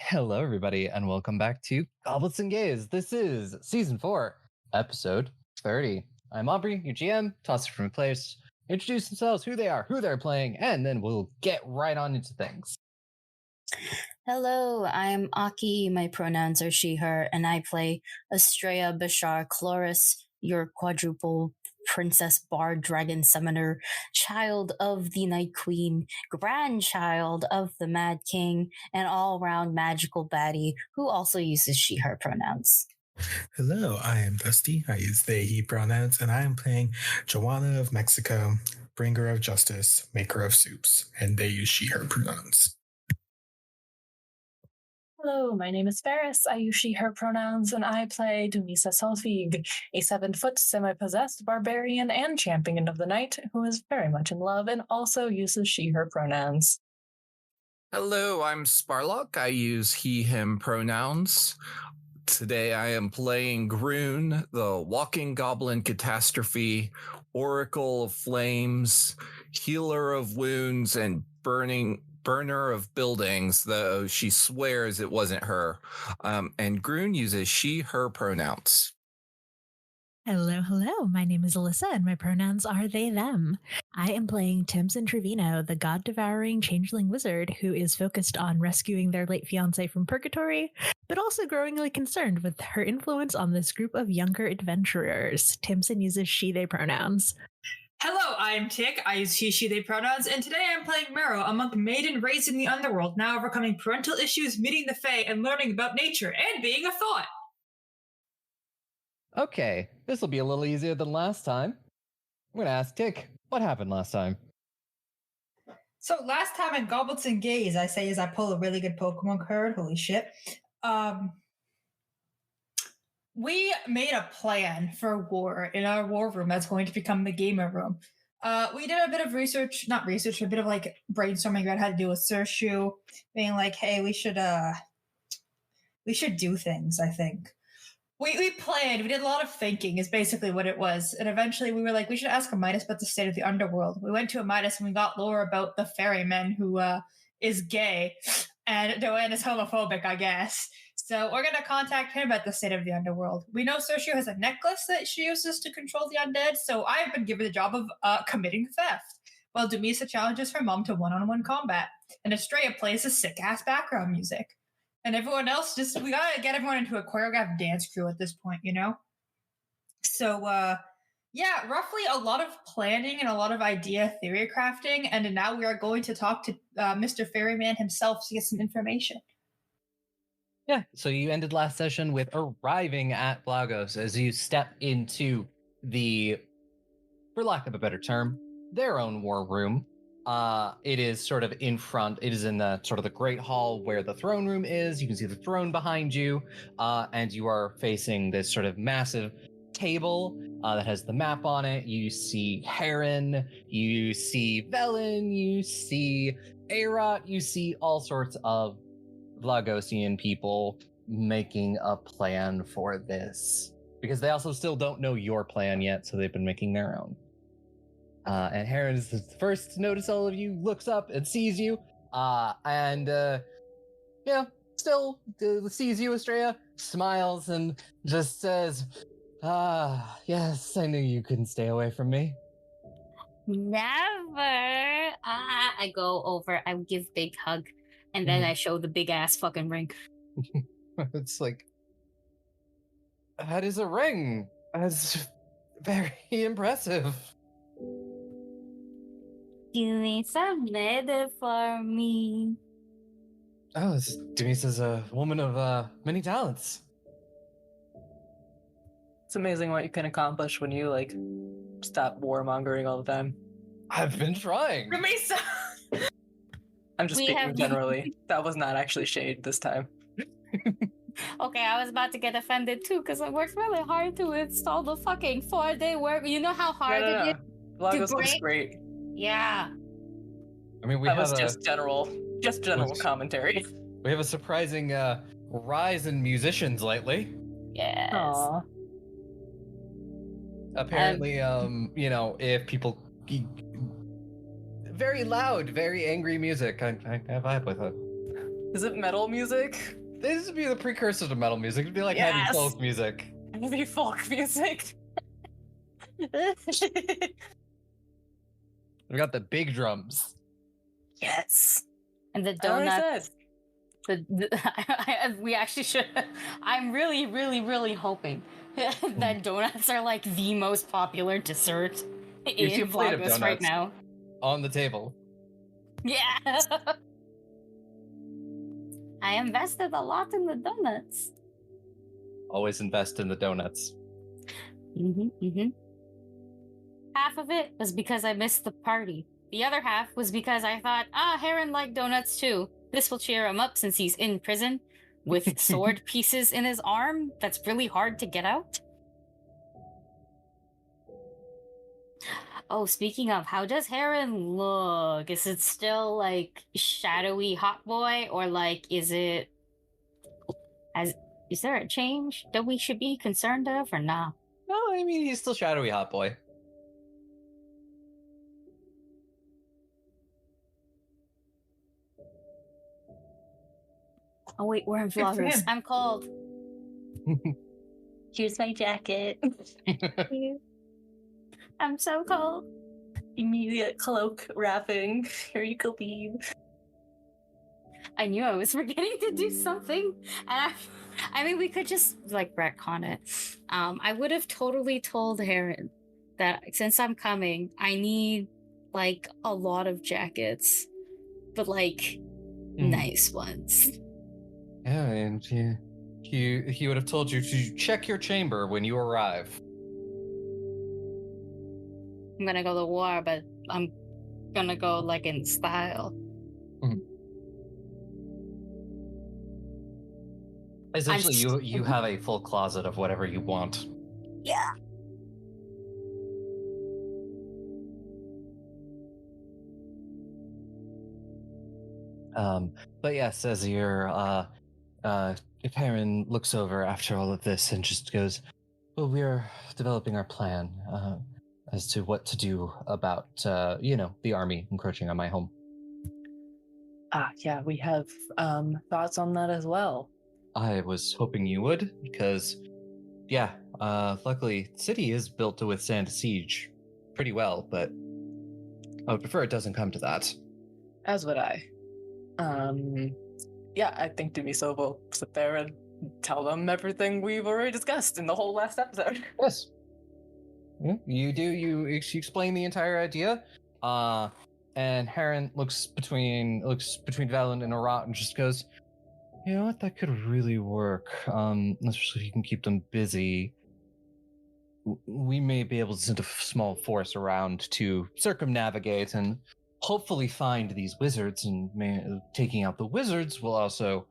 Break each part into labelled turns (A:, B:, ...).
A: Hello, everybody, and welcome back to Goblets and Gays. This is Season 4, Episode 30. I'm Aubrey, your GM, tosser from place. Introduce themselves, who they are, who they're playing, and then we'll get right on into things.
B: Hello, I'm Aki. My pronouns are she, her, and I play Estrella Bashar Chloris, your quadruple princess bard dragon summoner, child of the Night Queen, grandchild of the Mad King, and all-round magical baddie who also uses she, her pronouns.
C: Hello, I am Dusty. I use they, he pronouns, and I am playing Joanna of Mexico, bringer of justice, maker of soups, and they use she, her pronouns.
D: Hello, my name is Ferris. I use she, her pronouns, and I play Dumisa Solfig, a 7-foot semi-possessed barbarian and champion of the night who is very much in love and also uses she, her pronouns.
E: Hello, I'm Sparlock. I use he, him pronouns. Today I am playing Groon, the walking goblin catastrophe, oracle of flames, healer of wounds, and burner of buildings, though she swears it wasn't her. And Groon uses she, her pronouns.
F: Hello. My name is Alyssa, and my pronouns are they, them. I am playing Timson Trevino, the god-devouring changeling wizard who is focused on rescuing their late fiancé from purgatory, but also growingly concerned with her influence on this group of younger adventurers. Timson uses she, they pronouns.
G: Hello, I am Tick. I use he, she, they pronouns, and today I am playing Mero, a monk maiden raised in the underworld, now overcoming parental issues, meeting the Fae, and learning about nature, and being a thought.
A: Okay, this will be a little easier than last time. I'm going to ask Tick, what happened last time?
G: So last time in Goblets and Gays, I say as I pull a really good Pokemon card, holy shit. We made a plan for war in our war room that's going to become the gamer room. We did a bit of a bit of like brainstorming about how to deal with Sershu, being like, hey, we should do things, I think. We planned, we did a lot of thinking is basically what it was. And eventually we were like, we should ask a Midas about the state of the underworld. We went to a Midas and we got lore about the ferryman who is gay and Joanne is homophobic, I guess. So we're going to contact him about the state of the underworld. We know Sershu has a necklace that she uses to control the undead, so I've been given the job of committing theft, while Dumisa challenges her mom to one-on-one combat, and Estrella plays a sick-ass background music. And everyone else, we gotta get everyone into a choreographed dance crew at this point, you know? So, yeah, roughly a lot of planning and a lot of idea theory crafting, and now we are going to talk to Mr. Ferryman himself to get some information.
A: Yeah, so you ended last session with arriving at Vlagos as you step into the, for lack of a better term, their own war room. It is sort of in front. It is in the sort of the great hall where the throne room is. You can see the throne behind you, and you are facing this sort of massive table that has the map on it. You see Heron, you see Velen, you see Arot, you see all sorts of Vlagosian people making a plan for this, because they also still don't know your plan yet, so they've been making their own. And Heron is the first to notice all of you, looks up and sees you, still sees you, Estrella, smiles and just says, yes, I knew you couldn't stay away from me.
B: Never. I go over, I give big hug, and then I show the big ass fucking ring.
A: It's like, that is a ring. That's very impressive.
B: Dumisa made it for me.
A: Oh, Dumisa's a woman of many talents.
D: It's amazing what you can accomplish when you, stop warmongering all the time.
A: I've been trying.
G: Dumisa!
D: I'm just speaking generally. That was not actually shade this time.
B: Okay, I was about to get offended too, because I worked really hard to install the fucking 4-day work. You know how hard it is?
D: Vlagos looks great.
B: Yeah.
A: I mean,
D: that was just general commentary.
A: We have a surprising rise in musicians lately.
B: Yes.
D: Aww.
A: Apparently, if people very loud, very angry music, I vibe with it.
D: Is it metal music?
A: This would be the precursor to metal music. It'd be like heavy
D: Yes!
A: folk music.
D: Maybe folk music.
A: We got the big drums.
D: Yes.
B: And the
D: I already
B: donuts.
D: said.
B: We actually should. I'm really, really, really hoping that donuts are like the most popular dessert
A: You see a
B: in
A: plate of
B: Vlagos right
A: donuts.
B: now.
A: On the table.
B: Yeah. I invested a lot in the donuts.
A: Always invest in the donuts.
B: Half of it was because I missed the party. The other half was because I thought, Heron liked donuts too. This will cheer him up since he's in prison with sword pieces in his arm that's really hard to get out. Oh, speaking of, how does Heron look? Is it still like shadowy hot boy, or like is there a change that we should be concerned of, or nah?
A: No, I mean he's still shadowy hot boy.
B: Oh wait, we're in
G: Good for
B: Vlagos.
G: him.
B: I'm cold. Here's my jacket. I'm so cold.
D: Immediate cloak wrapping. Here you go, babe.
B: I knew I was forgetting to do something, and I mean, we could just like retcon it. I would have totally told Heron that since I'm coming, I need like a lot of jackets, but like nice ones.
A: Yeah, and he would have told you to check your chamber when you arrive.
B: I'm gonna go to war, but I'm gonna go like in style.
A: Essentially, you have a full closet of whatever you want.
B: Yeah.
A: But yes, as you're if Heron looks over after all of this and just goes, well, we're developing our plan as to what to do about the army encroaching on my home.
D: Yeah, we have thoughts on that as well.
A: I was hoping you would, because luckily the city is built to withstand a siege pretty well, but I would prefer it doesn't come to that.
D: As would I. I think Dumisa will sit there and tell them everything we've already discussed in the whole last episode.
A: Yes. You do. You explain the entire idea. And Heron looks between Valen and Arot and just goes, you know what, that could really work. Especially if you can keep them busy. We may be able to send a small force around to circumnavigate and hopefully find these wizards, and taking out the wizards will also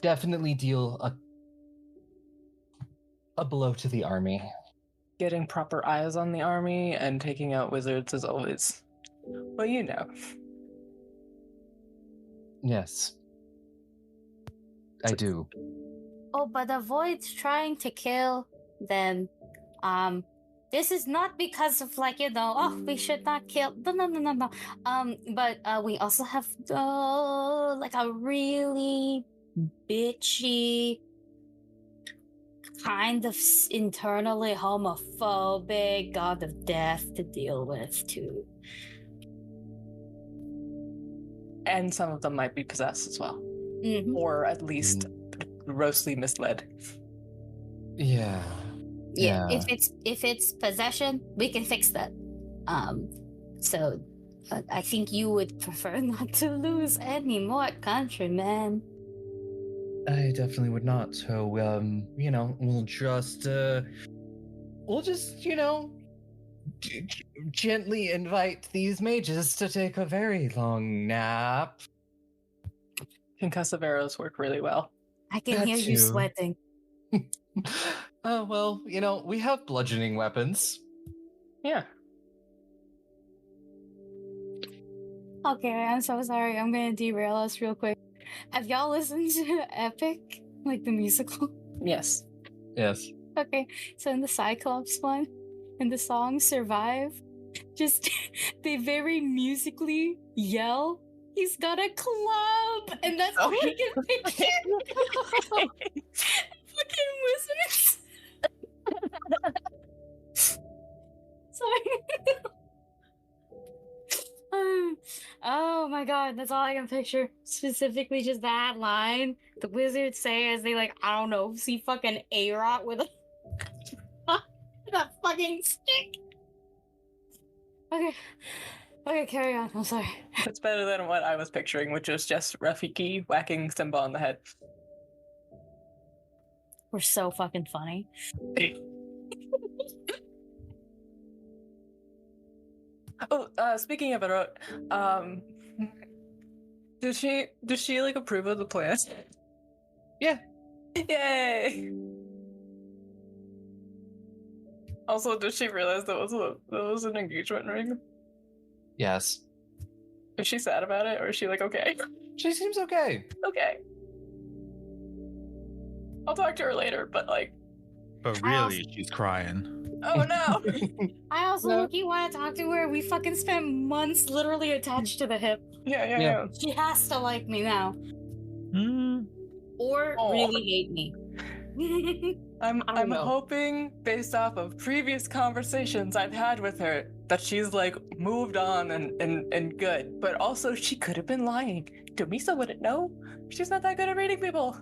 A: definitely deal a blow to the army.
D: Getting proper eyes on the army and taking out wizards is always, well, you know.
A: Yes. I do.
B: Oh, but avoid trying to kill them. This is not because of we should not kill. No. But we also have like a really bitchy, kind of internally homophobic god of death to deal with too.
D: And some of them might be possessed as well.
B: Mm-hmm.
D: Or at least grossly misled.
A: Yeah.
B: If it's possession, we can fix that. So I think you would prefer not to lose any more countrymen.
A: I definitely would not. So we'll just gently invite these mages to take a very long nap.
D: Concussive arrows work really well.
B: I can hear you sweating.
A: Oh, well, we have bludgeoning weapons.
D: Yeah.
B: Okay, I'm so sorry. I'm gonna derail us real quick. Have y'all listened to Epic? Like the musical?
D: Yes.
A: Yes.
B: Okay, so in the Cyclops one, in the song Survive, just they very musically yell He's got a club, and that's all he can picture. Fucking wizards. Sorry. Oh my god, that's all I can picture. Specifically, just that line. The wizards say as they I don't know, see fucking Arot with that fucking stick. Okay, carry on. I'm sorry.
D: It's better than what I was picturing, which was just Rafiki whacking Simba on the head.
B: We're so fucking funny.
D: Speaking of Arot, does she approve of the plan?
A: Yeah.
D: Yay! Also, does she realize that was an engagement ring?
A: Yes.
D: Is she sad about it, or is she okay?
A: She seems okay.
D: Okay. I'll talk to her later, but
H: But really, she's crying.
D: oh no!
B: I also low-key want to talk to her. We fucking spent months literally attached to the hip.
D: Yeah.
B: She has to like me now. Or really hate me.
D: I'm
A: know.
D: hoping, based off of previous conversations I've had with her, that she's moved on and good. But also, she could have been lying. Dumisa wouldn't know. She's not that good at reading people.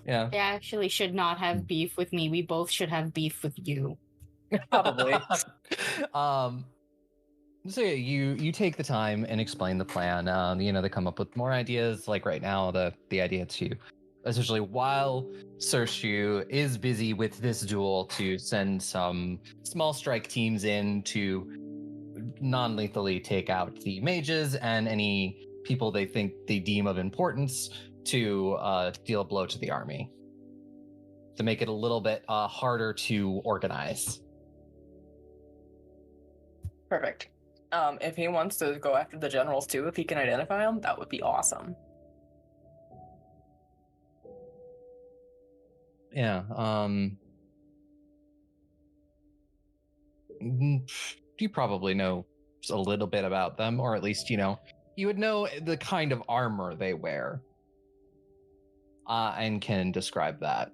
A: Yeah.
B: They actually should not have beef with me. We both should have beef with you.
D: Probably.
A: So yeah, you take the time and explain the plan. They come up with more ideas. Like right now, the idea to essentially, while Sershu is busy with this duel, to send some small strike teams in to non-lethally take out the mages and any people they think they deem of importance to deal a blow to the army, to make it a little bit harder to organize.
D: Perfect. If he wants to go after the generals too, if he can identify them, that would be awesome.
A: Yeah. You probably know a little bit about them, or at least, you would know the kind of armor they wear. And can describe that.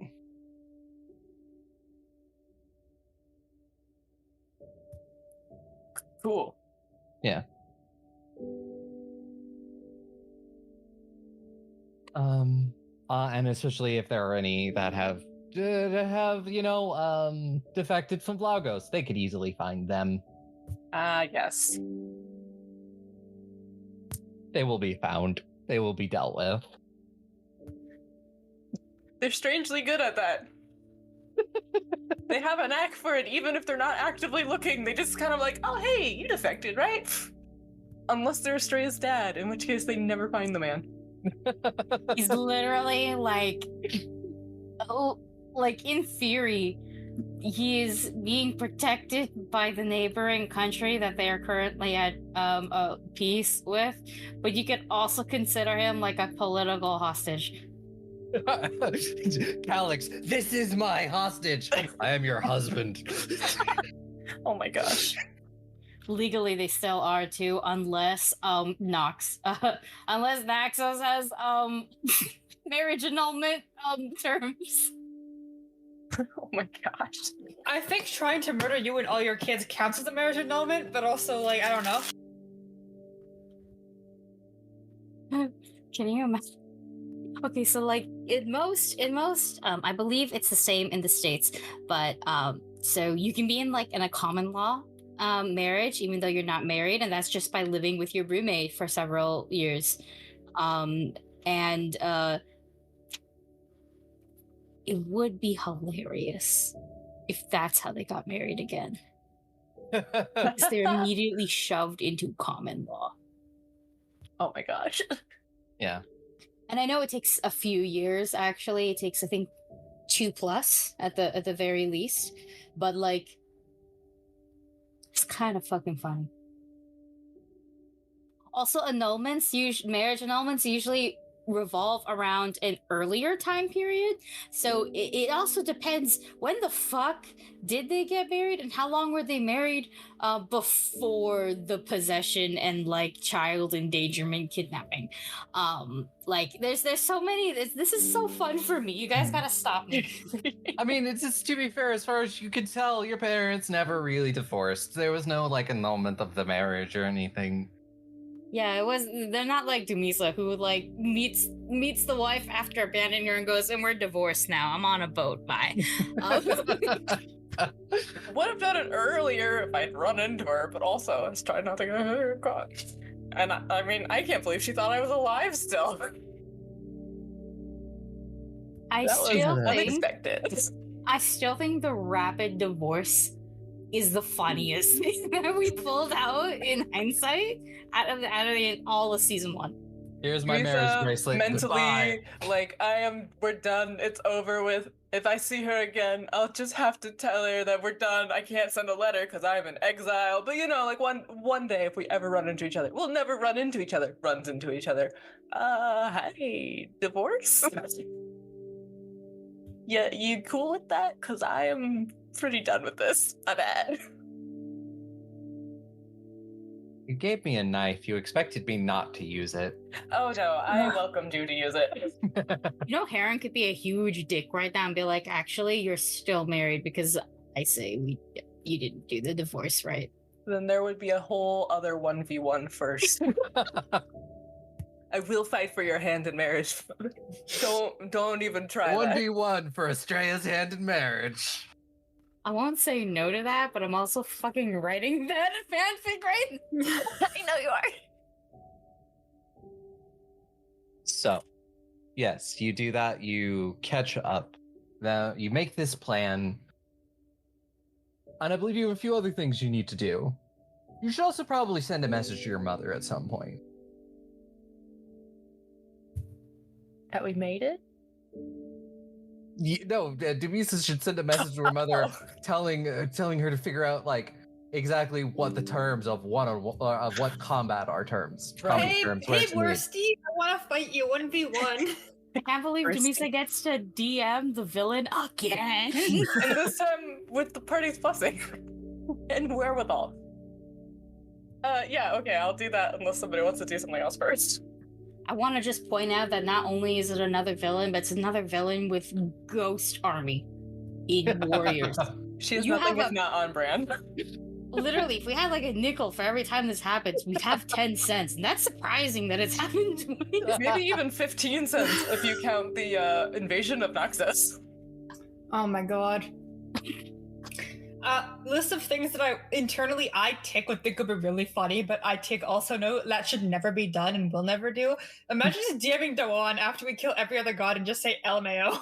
D: Cool.
A: Yeah. And especially if there are any that have defected from Vlagos, they could easily find them.
D: Yes.
A: They will be found. They will be dealt with.
D: They're strangely good at that. They have a knack for it, even if they're not actively looking. They just kind of oh, hey, you defected, right? Unless they're Estrella's dad, in which case they never find the man.
B: He's literally in theory, he is being protected by the neighboring country that they are currently at peace with, but you could also consider him a political hostage.
A: Calix, this is my hostage. I am your husband.
D: Oh my gosh.
B: Legally, they still are too, unless Naxos has marriage annulment terms.
D: Oh my gosh.
G: I think trying to murder you and all your kids counts as a marriage annulment, but also I don't know.
B: Can you imagine? Okay, so in most, I believe it's the same in the States, but so you can be in a common law marriage, even though you're not married, and that's just by living with your roommate for several years. It would be hilarious if that's how they got married again. Because they're immediately shoved into common law.
D: Oh my gosh.
A: Yeah.
B: And I know it takes a few years, actually. It takes, I think, 2+ at the very least. But it's kind of fucking funny. Also, marriage annulments usually revolve around an earlier time period. So it also depends, when the fuck did they get married and how long were they married before the possession and like child endangerment kidnapping. Like there's so many, this is so fun for me. You guys gotta stop me.
A: I mean, it's just, to be fair, as far as you could tell, your parents never really divorced. There was no like annulment of the marriage or anything.
B: Yeah, it was. They're not like Dumisa, who like meets the wife after abandoning her and goes, "And we're divorced now. I'm on a boat. Bye."
D: Would have done it earlier if I'd run into her, but also I was trying not to get her caught. And I mean, I can't believe she thought I was alive still.
B: I
D: That was
B: still think
D: unexpected.
B: I still think the rapid divorce is the funniest thing that we pulled out in hindsight out of all of season 1.
A: Here's my marriage bracelet.
D: Mentally,
A: Goodbye.
D: like we're done. It's over with. If I see her again, I'll just have to tell her that we're done. I can't send a letter because I'm in exile. But you know, like one day, if we ever run into each other, we'll never run into each other. Runs into each other. Hey, divorce? Yeah, you cool with that? Because I am pretty done with this. My bad.
A: You gave me a knife. You expected me not to use it.
D: Oh no, I welcomed you to use it.
B: You know, Heron could be a huge dick right now and be like, "Actually, you're still married because I say you didn't do the divorce right."
D: Then there would be a whole other 1v1 first. I will fight for your hand in marriage. Don't even try that.
A: 1v1 for Estrella's hand in marriage.
B: I won't say no to that, but I'm also fucking writing that fanfic, right? I know you are.
A: So, yes, you do that. You catch up. Now, you make this plan. And I believe you have a few other things you need to do. You should also probably send a message to your mother at some point.
D: That we made it?
A: Dumisa should send a message to her mother telling her to figure out like exactly what the terms of what combat are terms.
G: Right.
A: Combat terms, where
G: Hey,
A: it's needed.
G: Worsty, I want to fight you 1v1.
B: I can't believe Dumisa gets to DM the villain again.
D: And this time with the party's blessing. And wherewithal. Yeah, okay, I'll do that unless somebody wants to do something else first.
B: I want to just point out that not only is it another villain, but it's another villain with ghost army in warriors.
D: She has
B: You
D: nothing
B: have
D: if not on brand.
B: Literally, if we had like a nickel for every time this happens, we'd have 10 cents. And that's surprising that it's happened twice.
D: Maybe even 15 cents if you count the invasion of Noxus.
G: Oh my god. List of things that I tick would think would be really funny, but I tick also know that should never be done and will never do. Imagine just DMing Doan after we kill every other god and just say LMAO.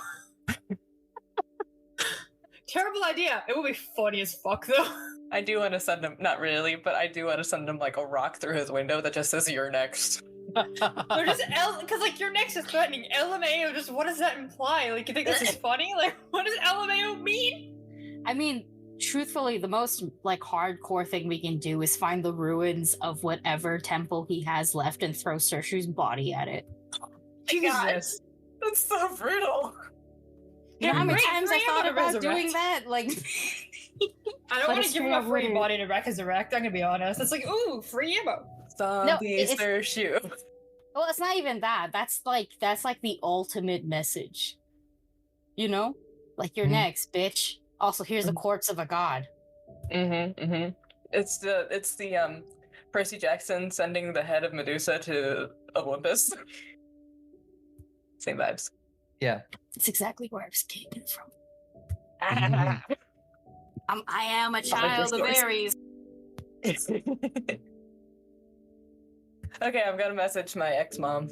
G: Terrible idea. It would be funny as fuck though.
D: I do want to send him, not really, but I do want to send him like a rock through his window that just says "You're next."
G: Or just because like your next is threatening. LMAO, just what does that imply? Like, you think this is funny? Like, what does LMAO mean?
B: I mean, truthfully, the most like hardcore thing we can do is find the ruins of whatever temple he has left and throw Sershu's body at it.
D: Jesus, that's so brutal.
B: You know how many times I thought about
G: resurrect.
B: doing that? Like,
G: I don't
B: But
G: want
B: it's
G: to give him
B: straight
G: a
B: up
G: free
B: weird.
G: body to resurrect. I'm gonna be honest. It's like, ooh, free ammo.
D: Zombie
B: it's-
D: Sershu.
B: well, it's not even that. That's like the ultimate message. You know, like you're
A: Mhm.
B: next, bitch. Also, here's the corpse of a god.
D: It's the Percy Jackson sending the head of Medusa to Olympus. Same vibes.
A: Yeah.
B: It's exactly where I was getting it from.
A: Mhm.
B: I am a child of
D: stories.
B: Aries.
D: Okay, I'm gonna message my ex-mom.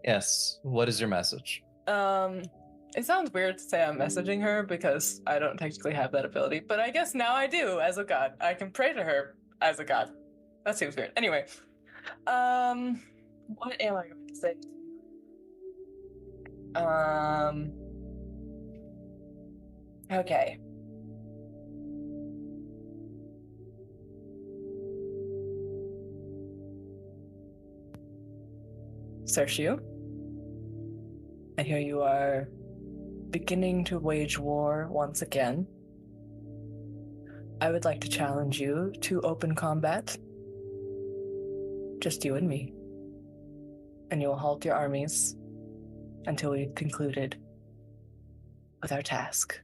A: Yes. What is your message?
D: It sounds weird to say I'm messaging her because I don't technically have that ability, but I guess now I do as a god. I can pray to her as a god. That seems weird. Anyway, what am I going to say? Okay. Sergio. I hear you are beginning to wage war once again. I would like to challenge you to open combat. Just you and me. And you will halt your armies until we've concluded with our task.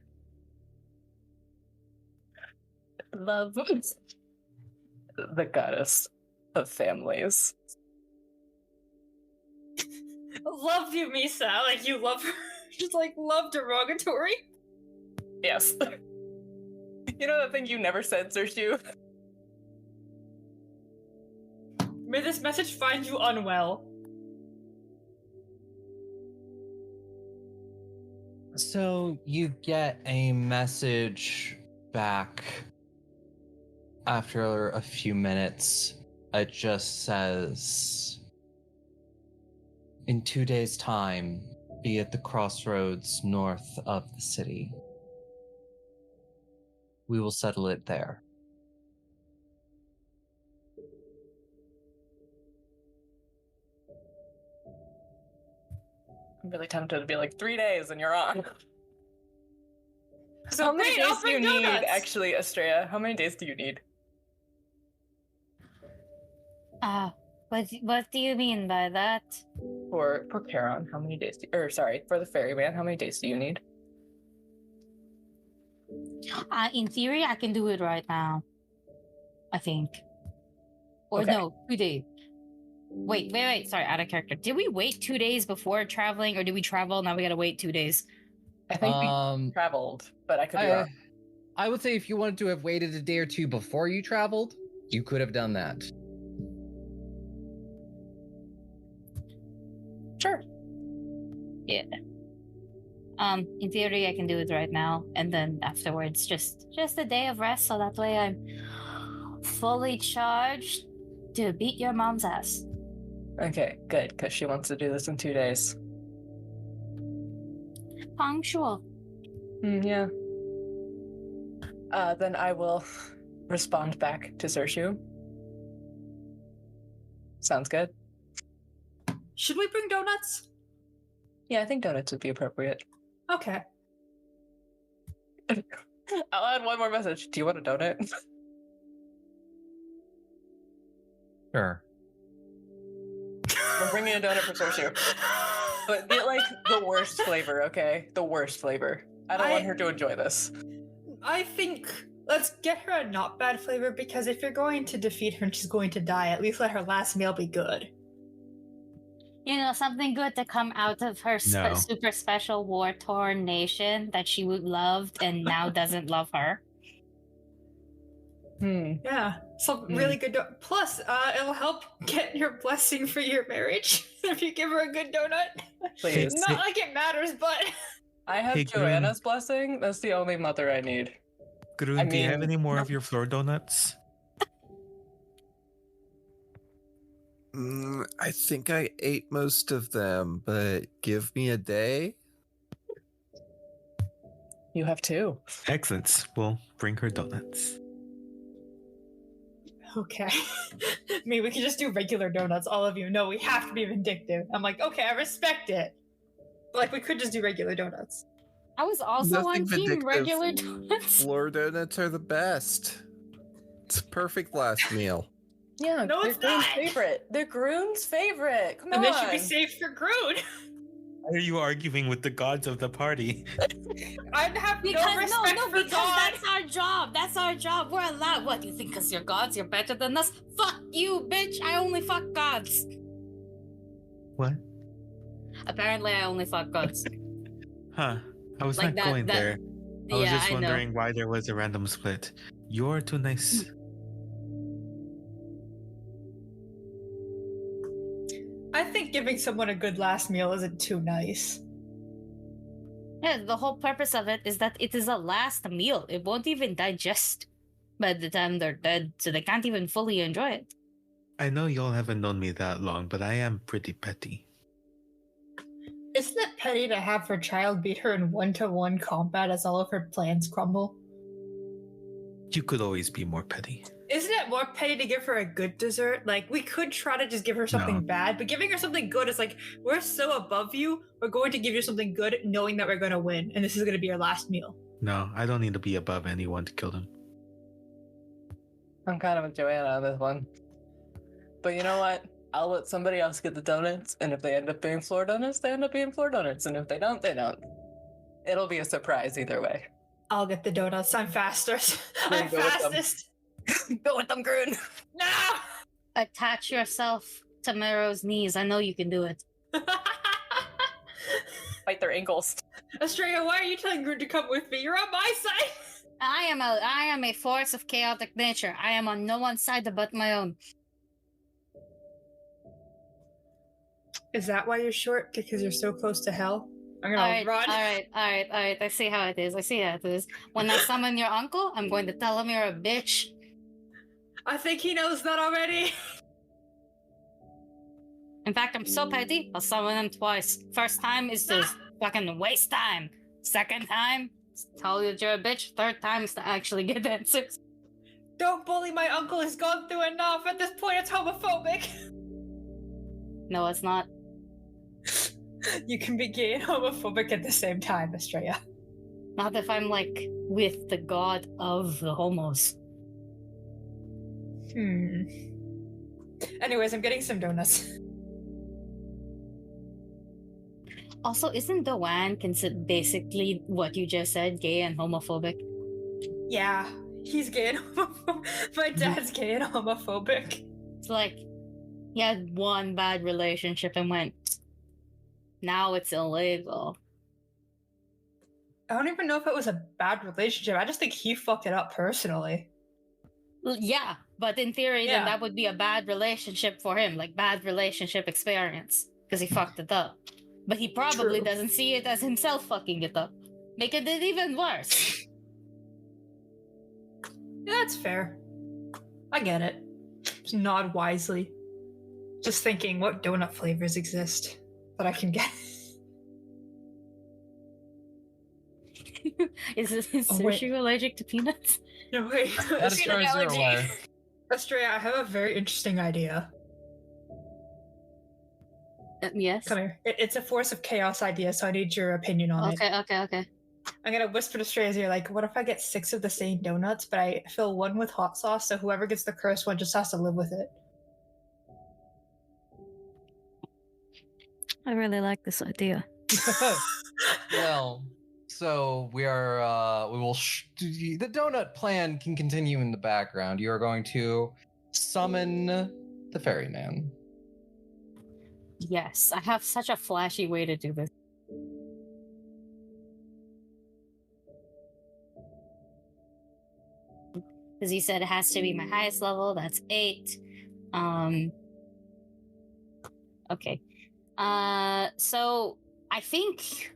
D: Love the goddess of families.
G: Love Dumisa, like you love her. Just like love derogatory.
D: Yes. You know that thing you never said, Sergio?
G: May this message find you unwell.
A: So you get a message back after a few minutes. It just says, in 2 days' time, be at the crossroads north of the city. We will settle it there.
D: I'm really tempted to be like 3 days and you're on. So how many
G: great, I'll
D: days do you
G: bring
D: need,
G: donuts.
D: actually, Estrella? How many days do you need?
B: What do you mean by that?
D: For Heron, how many days for the ferryman, how many days do you need?
B: In theory, I can do it right now. I think. Or
D: Okay.
B: no, 2 days. Wait. Sorry, out of character. Did we wait 2 days before traveling, or did we travel? Now we gotta wait 2 days.
D: I think we traveled, but I could be wrong.
A: I would say if you wanted to have waited a day or two before you traveled, you could have done that.
D: Sure.
B: Yeah. In theory, I can do it right now, and then afterwards, just a day of rest, so that way I'm fully charged to beat your mom's ass.
D: Okay, good, because she wants to do this in 2 days.
B: Punctual.
D: Yeah. Then I will respond back to Sergio. Sounds good.
G: Should we bring donuts?
D: Yeah, I think donuts would be appropriate.
G: Okay.
D: I'll add one more message. Do you want a donut?
A: Sure.
D: We're bringing a donut for Sergio. But get like the worst flavor, okay? The worst flavor. I don't want her to enjoy this.
G: I think let's get her a not bad flavor, because if you're going to defeat her and she's going to die, at least let her last meal be good.
B: You know, something good to come out of her
H: No.
B: super special war-torn nation that she would loved and now doesn't love her.
G: Yeah, some really good plus it'll help get your blessing for your marriage if you give her a good donut.
D: Please.
G: Not like it matters, but
D: I have
H: Hey, Groon.
D: Joanna's blessing. That's the only mother I need.
H: Groon, do you have
D: mean-
H: any more of your floor donuts?
E: I think I ate most of them, but give me a day.
D: You have 2.
H: Excellent. We'll bring her donuts.
G: okay. I mean, we can just do regular donuts, all of you. No, we have to be vindictive. I'm like, okay, I respect it. But, like, we could just do regular donuts.
B: I was also
E: Nothing
B: on team
E: vindictive.
B: regular donuts.
E: Floor donuts are the best. It's a perfect last meal.
D: Yeah,
G: No,
D: they're
G: it's
D: Groon's
G: not.
D: favorite. They're Groon's favorite. Come
G: And
D: on.
G: they should be saved for Groon.
H: Why are you arguing with the gods of the party?
G: I'd have
B: Because
G: no respect for
B: because
G: God.
B: that's our job. That's our job. We're allowed. What do you think? Because you're gods, you're better than us? Fuck you, bitch. I only fuck gods.
H: What?
B: Apparently, I only fuck gods.
H: Huh. I was
B: Like
H: not going there. I was just
B: I know.
H: wondering why there was a random split. You're too nice.
G: I think giving someone a good last meal isn't too nice.
B: Yeah, the whole purpose of it is that it is a last meal. It won't even digest by the time they're dead, so they can't even fully enjoy it.
H: I know y'all haven't known me that long, but I am pretty petty.
G: Isn't it petty to have her child beat her in 1-to-1 combat as all of her plans crumble?
H: You could always be more petty.
G: Isn't it more petty to give her a good dessert? Like, we could try to just give her something bad, but giving her something good is like, we're so above you, we're going to give you something good knowing that we're going to win, and this is going to be your last meal.
H: No, I don't need to be above anyone to kill them.
I: I'm kind of with Joanna on this one. But you know what? I'll let somebody else get the donuts, and if they end up being floor donuts, they end up being floor donuts, and if they don't, they don't. It'll be a surprise either way.
G: I'll get the donuts. I'm faster. I'm
I: go with them.
G: fastest.
I: Go with them, Groon.
G: No!
B: Attach yourself to Mero's knees. I know you can do it.
I: Fight their ankles.
G: Estrella, why are you telling Groot to come with me? You're on my side.
B: I am a force of chaotic nature. I am on no one's side but my own.
G: Is that why you're short? Because you're so close to hell? I'm gonna run.
B: All right. I see how it is. When I summon your uncle, I'm going to tell him you're a bitch.
G: I think he knows that already.
B: In fact, I'm so petty, I'll summon him twice. First time is to fucking waste time. Second time, tell you that you're a bitch. Third time is to actually get answers.
G: Don't bully my uncle. He's gone through enough. At this point, it's homophobic.
B: No, it's not.
G: You can be gay and homophobic at the same time, Estrella.
B: Not if I'm, like, with the god of the homos.
G: Anyways, I'm getting some donuts.
B: Also, isn't Doan basically what you just said, gay and homophobic?
G: Yeah, he's gay and homophobic. My dad's gay and homophobic.
B: It's like, he had one bad relationship and went, now it's illegal.
G: I don't even know if it was a bad relationship. I just think he fucked it up personally.
B: Yeah, but in theory, then that would be a bad relationship for him, like bad relationship experience, because he fucked it up. But he probably doesn't see it as himself fucking it up, making it even worse.
G: Yeah, that's fair. I get it. Just nod wisely. Just thinking, what donut flavors exist that I can get?
B: Is Sushi allergic to peanuts?
G: No, wait.
A: As far as you're aware.
G: Estrella, I have a very interesting idea.
B: Yes?
G: Come here. It's a force of chaos idea, so I need your opinion on it.
B: Okay.
G: I'm gonna whisper to Estrella's ear, like, what if I get 6 of the same donuts, but I fill one with hot sauce, so whoever gets the cursed one just has to live with it?
B: I really like this idea.
A: Well, so we are. We will. The donut plan can continue in the background. You are going to summon the ferryman.
B: Yes, I have such a flashy way to do this. Because you said it has to be my highest level. That's 8. Okay. So I think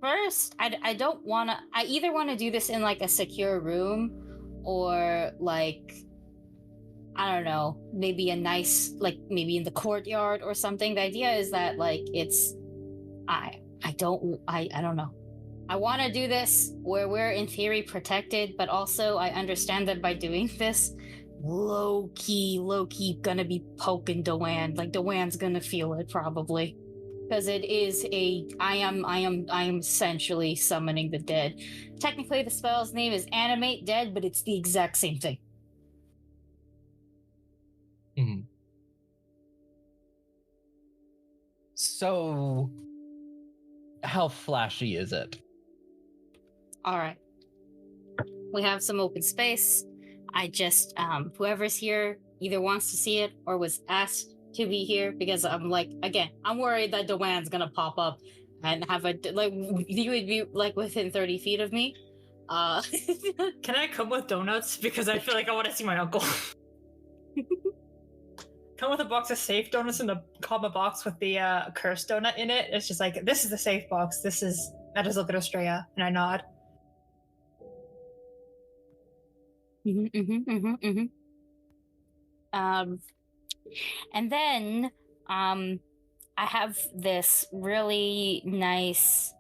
B: first, I don't want to. I either want to do this in like a secure room, or like, I don't know, maybe a nice, like maybe in the courtyard or something. The idea is that like it's, I don't know. I want to do this where we're in theory protected, but also I understand that by doing this, low key gonna be poking Doan. Like Doan's gonna feel it probably, because it is I am essentially summoning the dead. Technically, the spell's name is Animate Dead, but it's the exact same thing.
A: Mm-hmm. So, how flashy is it?
B: All right. We have some open space. I just, whoever's here either wants to see it or was asked to be here, because I'm like, again, I'm worried that Doan's gonna pop up and have like, you would be like within 30 feet of me.
G: Can I come with donuts? Because I feel like I want to see my uncle. Come with a box of safe donuts and a comma box with the cursed donut in it. It's just like, this is the safe box. I just look at Estrella and I nod.
B: And then I have this really nice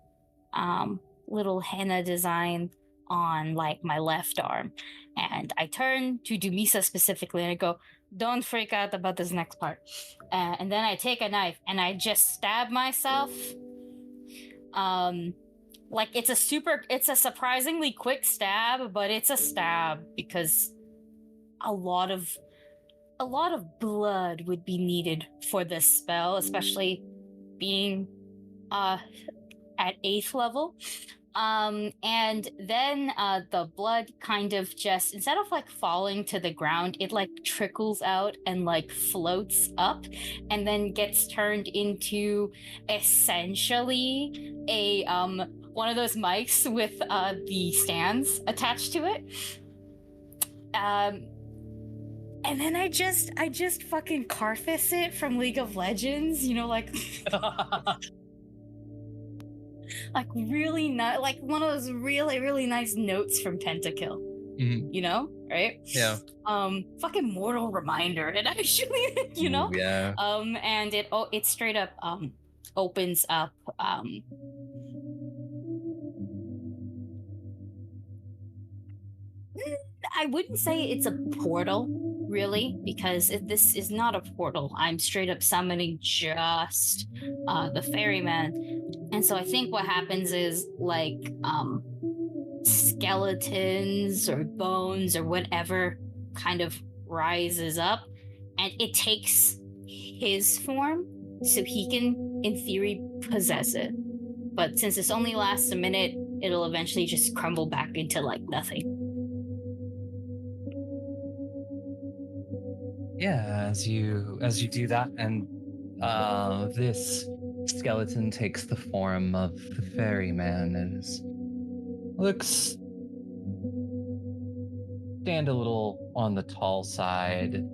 B: little henna design on like my left arm. And I turn to Dumisa specifically and I go, don't freak out about this next part. And then I take a knife and I just stab myself. Like it's a surprisingly quick stab, but it's a stab because a lot of blood would be needed for this spell, especially being at 8th level. And then the blood kind of just, instead of like falling to the ground, it like trickles out and like floats up and then gets turned into essentially a one of those mics with the stands attached to it. And then I just fucking Carfus it from League of Legends, you know, like like really nice, like one of those really, really nice notes from Pentakill.
A: Mhm.
B: You know, right?
A: Yeah.
B: Fucking mortal reminder. It actually, you know?
A: Yeah.
B: And it straight up opens up I wouldn't say it's a portal, really, because this is not a portal. I'm straight up summoning just the ferryman. And so I think what happens is like skeletons or bones or whatever kind of rises up and it takes his form so he can, in theory, possess it. But since this only lasts a minute, it'll eventually just crumble back into like nothing.
A: Yeah, as you do that, and this skeleton takes the form of the ferryman and looks stand a little on the tall side.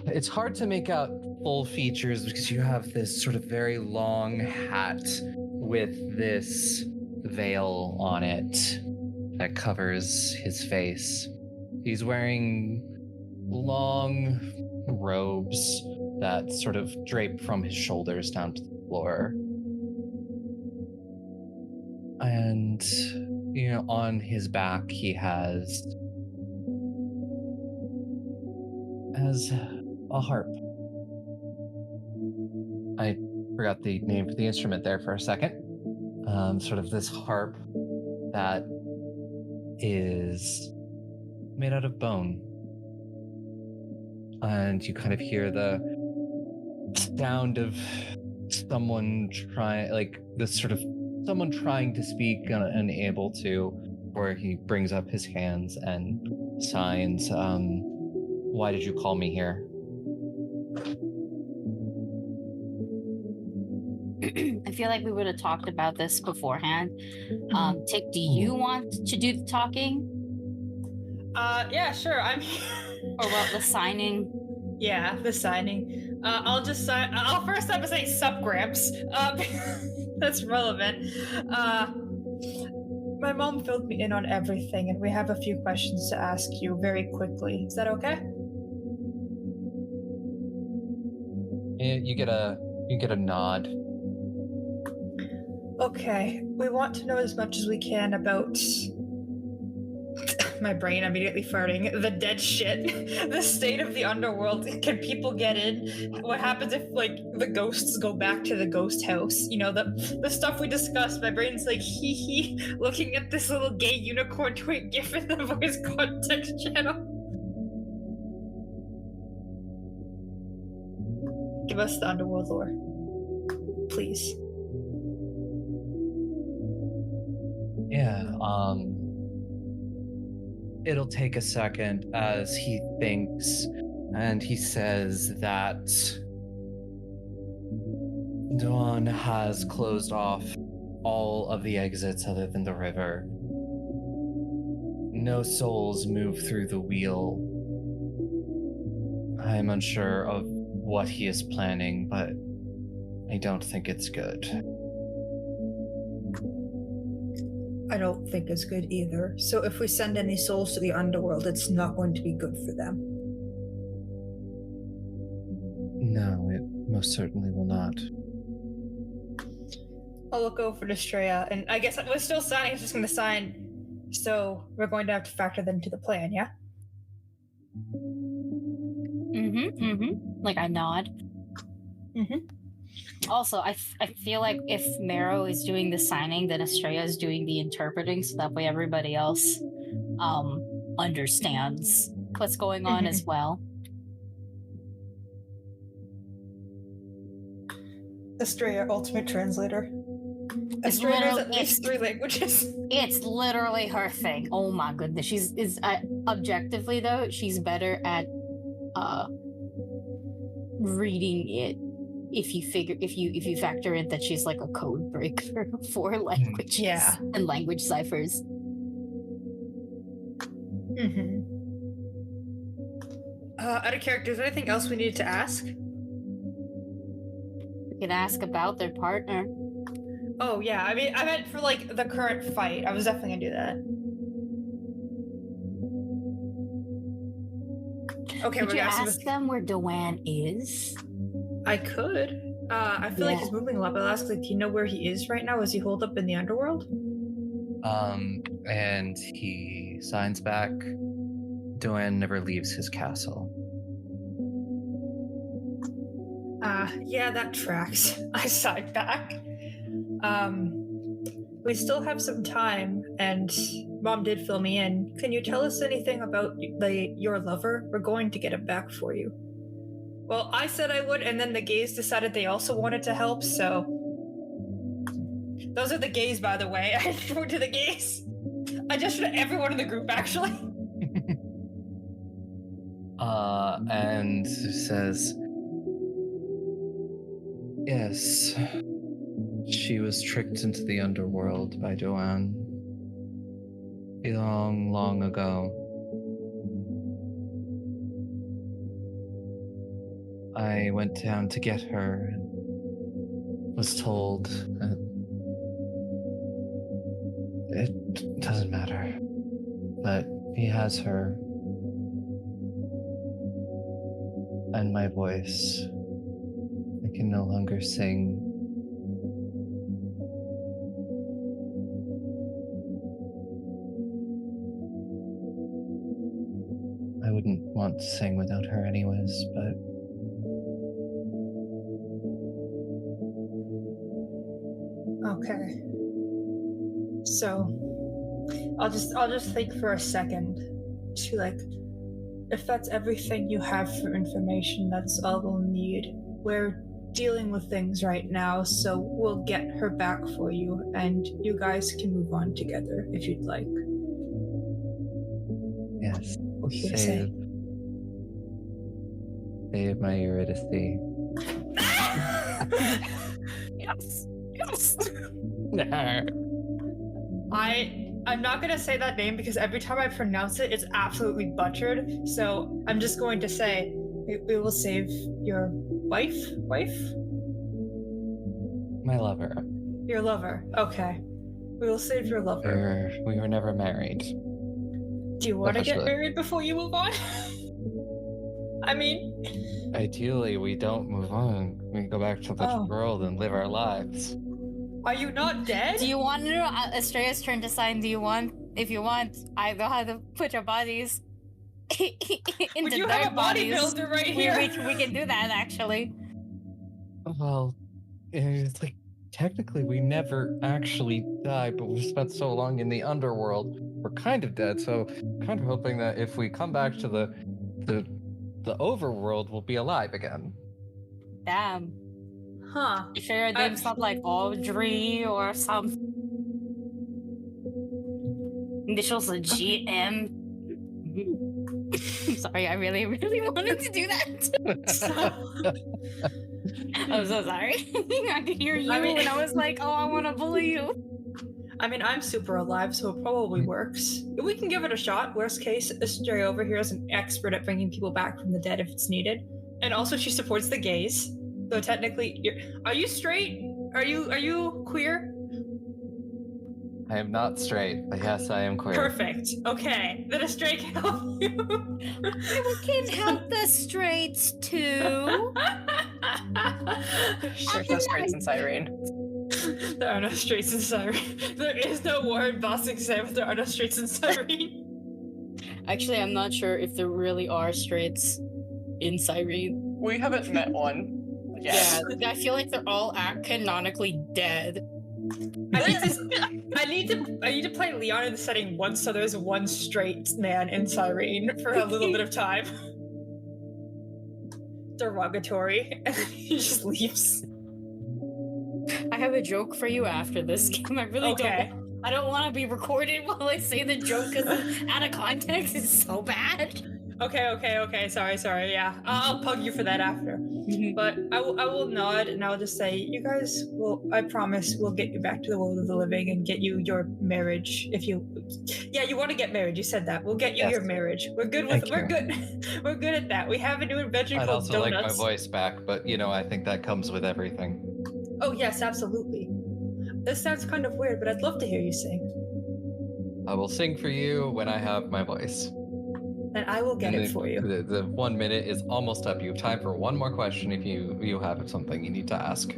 A: It's hard to make out full features because you have this sort of very long hat with this veil on it that covers his face. He's wearing long robes that sort of drape from his shoulders down to the floor. And, you know, on his back he has a harp. I forgot the name for the instrument there for a second. Sort of this harp that is made out of bone. And you kind of hear the sound of someone someone trying to speak and unable to, where he brings up his hands and signs, why did you call me here?
B: I feel like we would have talked about this beforehand. Tick, do you want to do the talking?
G: Yeah, sure. I'm
B: Or what, the signing?
G: Yeah, the signing. I'll just sign. I'll first have to say sup, Gramps. That's relevant. My mom filled me in on everything, and we have a few questions to ask you very quickly. Is that okay?
A: You get a nod.
G: Okay. We want to know as much as we can about my brain immediately farting. The dead shit. The state of the underworld. Can people get in? What happens if, like, the ghosts go back to the ghost house? You know, the stuff we discussed. My brain's like, hee hee, looking at this little gay unicorn twink gif in the voice context channel. Give us the underworld lore. Please.
A: Yeah, it'll take a second as he thinks, and he says that Dawn has closed off all of the exits other than the river. No souls move through the wheel. I'm unsure of what he is planning, but I don't think it's good.
G: I don't think it's good either. So if we send any souls to the underworld, it's not going to be good for them.
A: No, it most certainly will not.
G: I'll look over to Estrella, and I guess we're still signing. I'm just going to sign. So we're going to have to factor that into the plan, yeah?
B: Like I nod. Also, I feel like if Mero is doing the signing, then Estrella is doing the interpreting, so that way everybody else understands what's going on as well.
G: Estrella, ultimate translator. Estrella knows at least 3 languages.
B: It's literally her thing. Oh my goodness, she's objectively though, she's better at reading it. If you factor in that she's like a code breaker for languages and language ciphers.
G: Out of character, is there anything else we needed to ask?
B: We can ask about their partner.
G: Oh yeah, I mean, I meant for like the current fight. I was definitely gonna do that. Okay,
B: Could you ask them where Dewan is?
G: I could. I feel like he's moving a lot, but I'll ask, like, do you know where he is right now? Is he holed up in the underworld?
A: And he signs back. Dewan never leaves his castle.
G: Yeah, that tracks. I sighed back. We still have some time, and Mom did fill me in. Can you tell us anything about your lover? We're going to get him back for you. Well, I said I would, and then the gays decided they also wanted to help, so... Those are the gays, by the way. I went to the gays. I just to everyone in the group, actually.
A: And says... Yes. She was tricked into the underworld by Dewan. Long, long ago. I went down to get her and was told that it doesn't matter, but he has her and my voice. I can no longer sing. I wouldn't want to sing without her anyways, but
G: okay. So I'll just think for a second to, like, if that's everything you have for information, that's all we'll need. We're dealing with things right now, so we'll get her back for you, and you guys can move on together if you'd like.
A: yes.
G: What are you gonna say?
A: Save my Eurydice.
G: Yes. I'm not gonna say that name because every time I pronounce it, it's absolutely butchered. So I'm just going to say, we will save your wife?
A: My lover.
G: Your lover. Okay. We will save your lover.
A: We were never married.
G: Do you want to get married before you move on? I mean...
A: Ideally, we don't move on. We go back to the world and live our lives.
G: Are you not dead?
B: Do you want to know Estrella's turn to sign? If you want, I know how to put your bodies into
G: Would you
B: their
G: have a
B: bodies.
G: bodybuilder right here?
B: We can do that, actually.
A: Well, it's like, technically we never actually died, but we spent so long in the underworld, we're kind of dead, so kind of hoping that if we come back to the overworld, we'll be alive again.
B: Damn.
G: Huh.
B: You sure your name's not like Audrey or some initials of GM? I'm sorry, I really, really wanted to do that. I'm so sorry. I could hear you and I was like, oh, I want to bully you.
G: I mean, I'm super alive, so it probably works. We can give it a shot. Worst case, Estrella over here is an expert at bringing people back from the dead if it's needed. And also she supports the gays. So technically, are you straight? Are you queer?
A: I am not straight, but yes, I am queer.
G: Perfect. Okay, then a straight can help you.
B: We can help the straights too.
I: There's no straights in Cyrene.
G: There are no streets in Cyrene. There is no war in Bossing Sam, but there are no streets in Cyrene.
B: Actually, I'm not sure if there really are straits in Cyrene.
I: We haven't met one.
B: Yeah, I feel like they're all canonically dead.
G: I need to play Leon in the setting once, so there's one straight man in Cyrene for a little bit of time. Derogatory, and he just leaves.
B: I have a joke for you after this game. I really
G: Okay.
B: don't. I don't want to be recorded while I say the joke because out of context it's so bad.
G: Okay. Sorry. Yeah, I'll pug you for that after. But I will nod and I'll just say, you guys will. I promise we'll get you back to the world of the living and get you your marriage. If you, yeah, you want to get married. You said that. We'll get you your marriage. We're good with.
A: Thank
G: We're
A: you.
G: good. We're good at that. We have a new invention
A: I'd
G: called
A: also
G: donuts.
A: like my voice back, but I think that comes with everything.
G: Oh yes, absolutely. This sounds kind of weird, but I'd love to hear you sing.
A: I will sing for you when I have my voice.
G: And I will get
A: And
G: it for you.
A: The 1 minute is almost up. You have time for one more question if you have something you need to ask.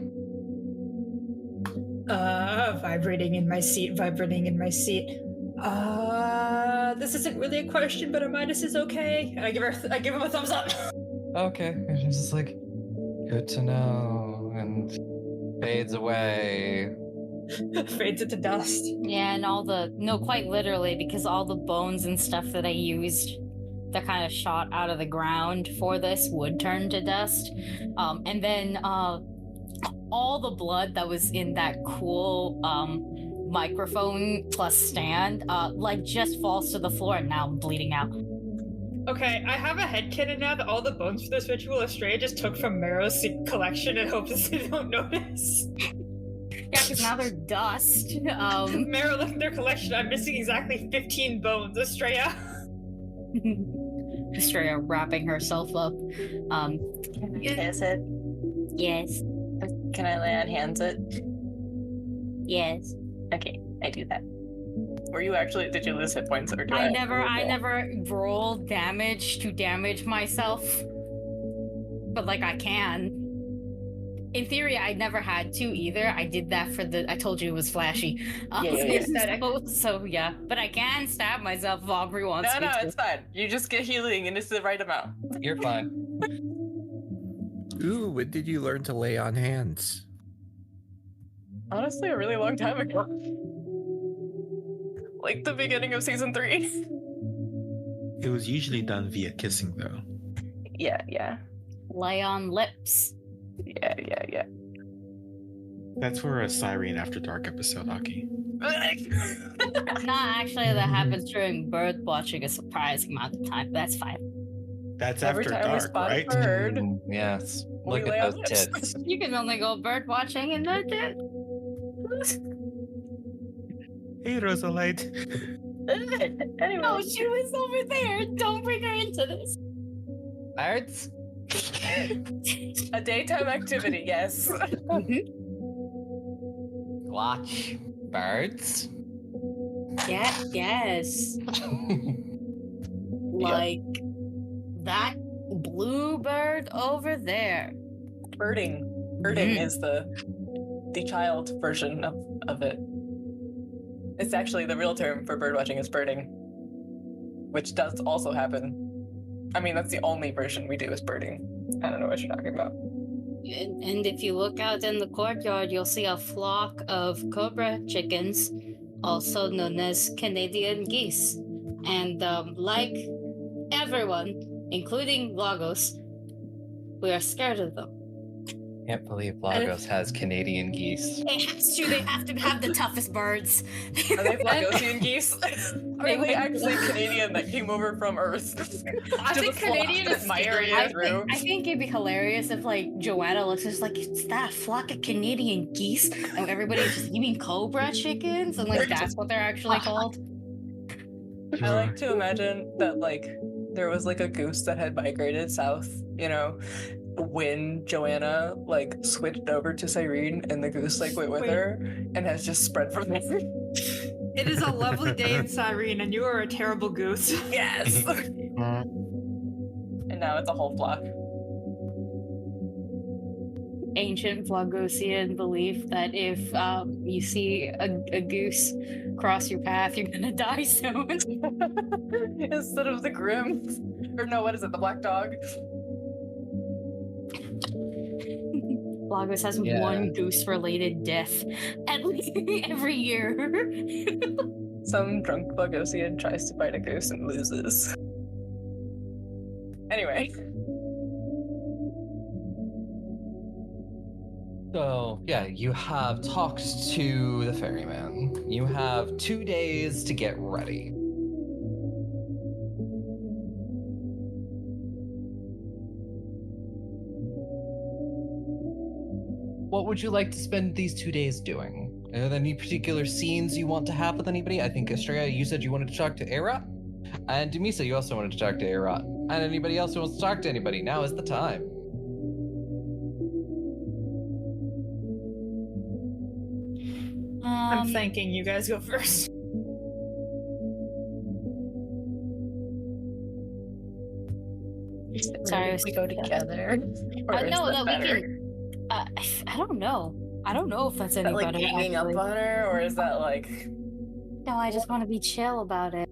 G: Vibrating in my seat. This isn't really a question, but a Midas is okay. And I give him a thumbs up.
A: Okay. And she's just like, good to know, and fades away.
G: Fades into dust.
B: Yeah, and no, quite literally, because all the bones and stuff that I used that kind of shot out of the ground for this would turn to dust. And then all the blood that was in that cool microphone plus stand just falls to the floor, and now I'm bleeding out.
G: Okay, I have a headcanon now that all the bones for this ritual Estrella just took from Mero's collection and hopes they don't notice.
B: Yeah, because now they're dust.
G: Mero, look at their collection. I'm missing exactly 15 bones, Estrella.
B: Estrella wrapping herself up.
I: Can I kiss it?
B: Yes.
I: Can I lay on hands it?
B: Yes.
I: Okay, I do that. Did you lose hit points or do
B: I never roll damage to damage myself. But I can. In theory, I never had to either. I did that I told you it was flashy. So yeah, but I can stab myself if Aubrey wants me to.
I: No, it's fine. You just get healing and it's the right amount.
A: You're fine.
E: Ooh, when did you learn to lay on hands?
I: Honestly, a really long time ago. Like the beginning of season 3.
H: It was usually done via kissing, though.
I: Yeah.
B: Lay on lips.
I: Yeah.
H: That's for a Siren After Dark episode, Aki.
B: No, actually, that happens during bird watching a surprising amount of time. That's fine.
H: That's
I: Every
H: After
I: time we
H: Dark,
I: spot a
H: right?
I: bird,
A: Yes.
I: we
A: Look
I: lay
A: at
I: on
A: those
I: lips.
A: tits.
B: You can only go bird watching in the dead.
H: Hey, Rosalite.
I: Anyway.
B: No, she was over there. Don't bring her into this.
A: Birds?
I: A daytime activity, yes.
A: Watch birds?
B: Yes. Like that blue bird over there.
I: Birding is the child version of it. It's actually the real term for bird watching is birding, which does also happen. I mean, that's the only version we do is birding. I don't know what you're talking about.
B: And if you look out in the courtyard, you'll see a flock of cobra chickens, also known as Canadian geese. And like everyone, including Vlagos, we are scared of them.
A: Can't believe Vlagos has Canadian geese.
B: It's true, they have to have the toughest birds.
I: Are they Vlagosian geese? Or are they actually Canadian that came over from Earth?
G: I think Canadian is scary.
B: I think it'd be hilarious if Joanna looks just like, it's that flock of Canadian geese, and everybody's just eating cobra chickens, and that's what they're actually called.
I: I like to imagine that there was a goose that had migrated south, when Joanna switched over to Cyrene, and the goose went with her and has just spread from there.
G: It is a lovely day in Cyrene, and you are a terrible goose.
I: Yes. And now it's a whole flock.
B: ancient Vlagosian belief that if you see a goose cross your path, you're gonna die soon.
I: Instead of the Grim. Or no, what is it? The Black Dog?
B: Vlagos has
A: Yeah.
B: one goose-related death every year.
I: Some drunk Vlagosian tries to fight a goose and loses. Anyway.
A: So, yeah, you have talked to the ferryman. You have 2 days to get ready. What would you like to spend these 2 days doing? Are there any particular scenes you want to have with anybody? I think, Estrella, you said you wanted to talk to Arot. And Dumisa, you also wanted to talk to Arot. And anybody else who wants to talk to anybody, now is the time.
G: I'm thinking you guys go first.
B: Sorry,
D: we go together.
I: Or
B: I
I: is
B: know
I: that
B: that we
I: better?
B: can. I don't know. I don't know if that's
I: Is
B: any
I: that like
B: better.
I: ganging up
B: actually.
I: on her, or is that like...
B: No, I just want to be chill about it.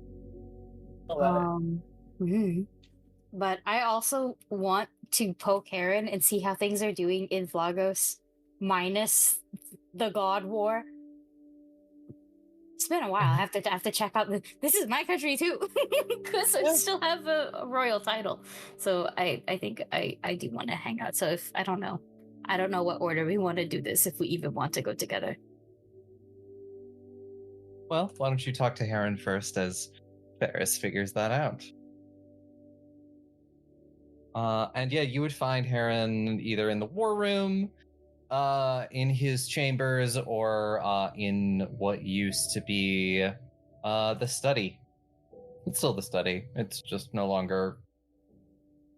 B: But I also want to poke Heron and see how things are doing in Vlagos, minus the God War. It's been a while. I have to check out. This is my country too, because I still have a royal title. So I think I do want to hang out. So if I don't know what order we want to do this. If we even want to go together.
A: Well, why don't you talk to Heron first as Ferris figures that out? And yeah, you would find Heron either in the war room, in his chambers, or in what used to be the study. It's still the study. It's just no longer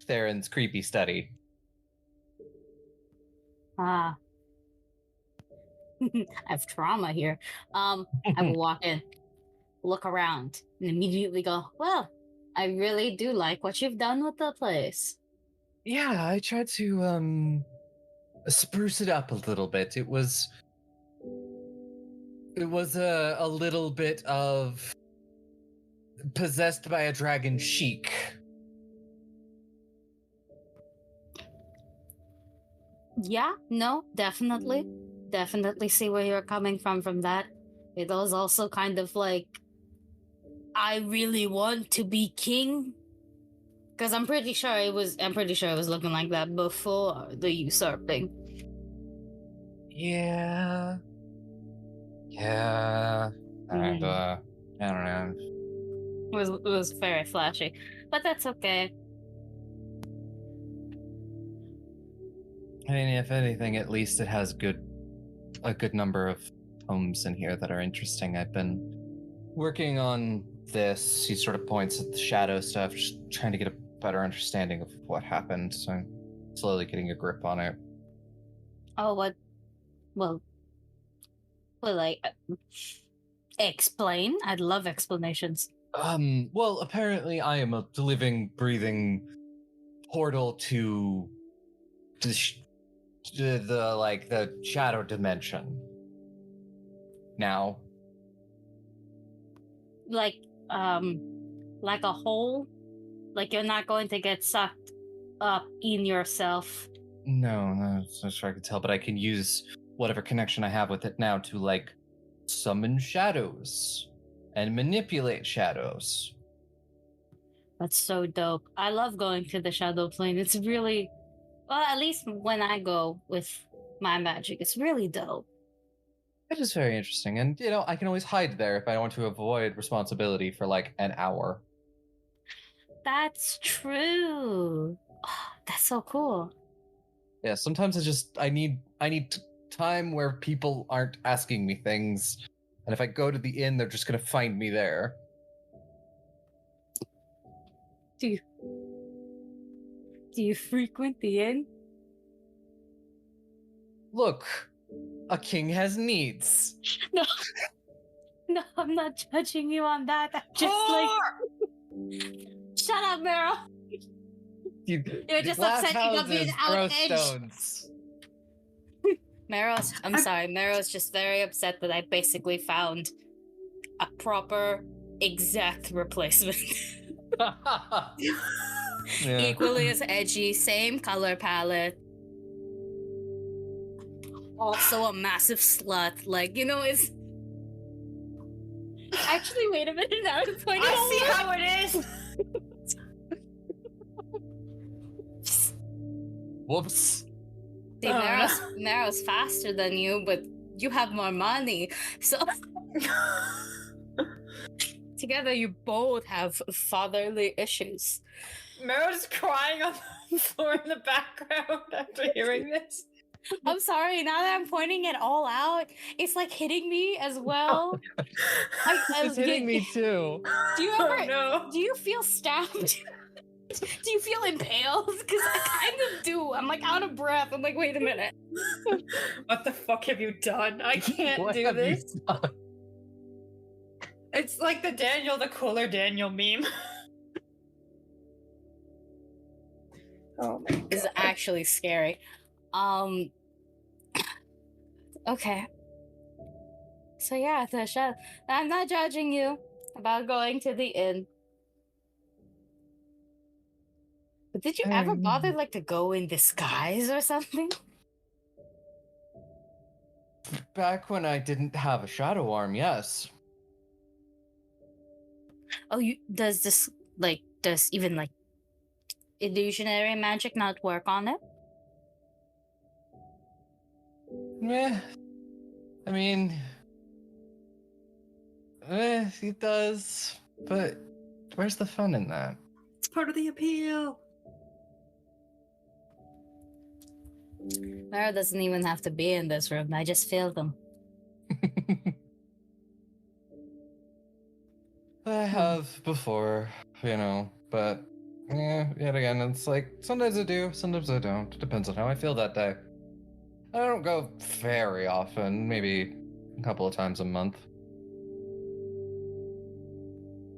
A: Theron's creepy study.
B: I have trauma here. I will walk in, look around, and immediately go, well, I really do like what you've done with the place.
A: Yeah, I tried to spruce it up a little bit. It was a little bit of possessed by a dragon chic.
B: Yeah, no, definitely see where you're coming from that. It was also kind of like, I really want to be king, because I'm pretty sure it was looking like that before the usurping.
A: Yeah. And I don't know.
B: It was very flashy, but that's okay.
A: I mean, if anything, at least it has a good number of poems in here that are interesting. I've been working on this. He sort of points at the shadow stuff, just trying to get a better understanding of what happened. So I'm slowly getting a grip on it.
B: Oh, what? Well, like, explain? I'd love explanations.
A: Well, apparently I am a living, breathing portal to the shadow dimension. Now.
B: Like a hole? Like you're not going to get sucked up in yourself?
A: No, that's not sure I can tell, but I can use whatever connection I have with it now to, like, summon shadows and manipulate shadows.
B: That's so dope. I love going to the shadow plane. It's really, well, at least when I go with my magic, it's really dope.
A: It is very interesting, and, you know, I can always hide there if I want to avoid responsibility for, like, an hour.
B: That's true. Oh, that's so cool.
A: Yeah, sometimes I need time where people aren't asking me things, and if I go to the inn, they're just gonna find me there.
B: Do you frequent the inn?
A: Look, a king has needs.
B: No, I'm not judging you on that. I'm just like, shut up, Meryl. You're just upset you got me an out edge.
A: Stones.
B: I'm sorry, Mero's just very upset that I basically found a proper, exact replacement. Equally as edgy, same color palette. Also a massive slut. Like, it's... Actually, wait a minute, now to point it
G: I see
B: out.
G: how it is.
A: Whoops.
B: See, Mero's faster than you, but you have more money. So together you both have fatherly issues.
G: Mero's crying on the floor in the background after hearing this.
B: I'm sorry, now that I'm pointing it all out, it's like hitting me as well.
A: It's hitting me too.
B: Do you ever
G: no.
B: do you feel stabbed? Do you feel impaled? Because I kind of do. I'm like out of breath. I'm like, wait a minute.
G: What the fuck have you done? I can't
A: What
G: do
A: have you
G: this.
A: done?
G: It's like the cooler Daniel meme. Oh my god.
B: This is actually scary. Okay. So yeah, Tisha, I'm not judging you about going to the inn. But did you ever bother to go in disguise or something?
A: Back when I didn't have a shadow arm, yes.
B: Oh, does this does even illusionary magic not work on it?
A: Meh. I mean, it does, but where's the fun in that?
G: It's part of the appeal.
B: Mara doesn't even have to be in this room. I just feel them.
A: I have before, but yet again, it's like sometimes I do, sometimes I don't. It depends on how I feel that day. I don't go very often, maybe a couple of times a month.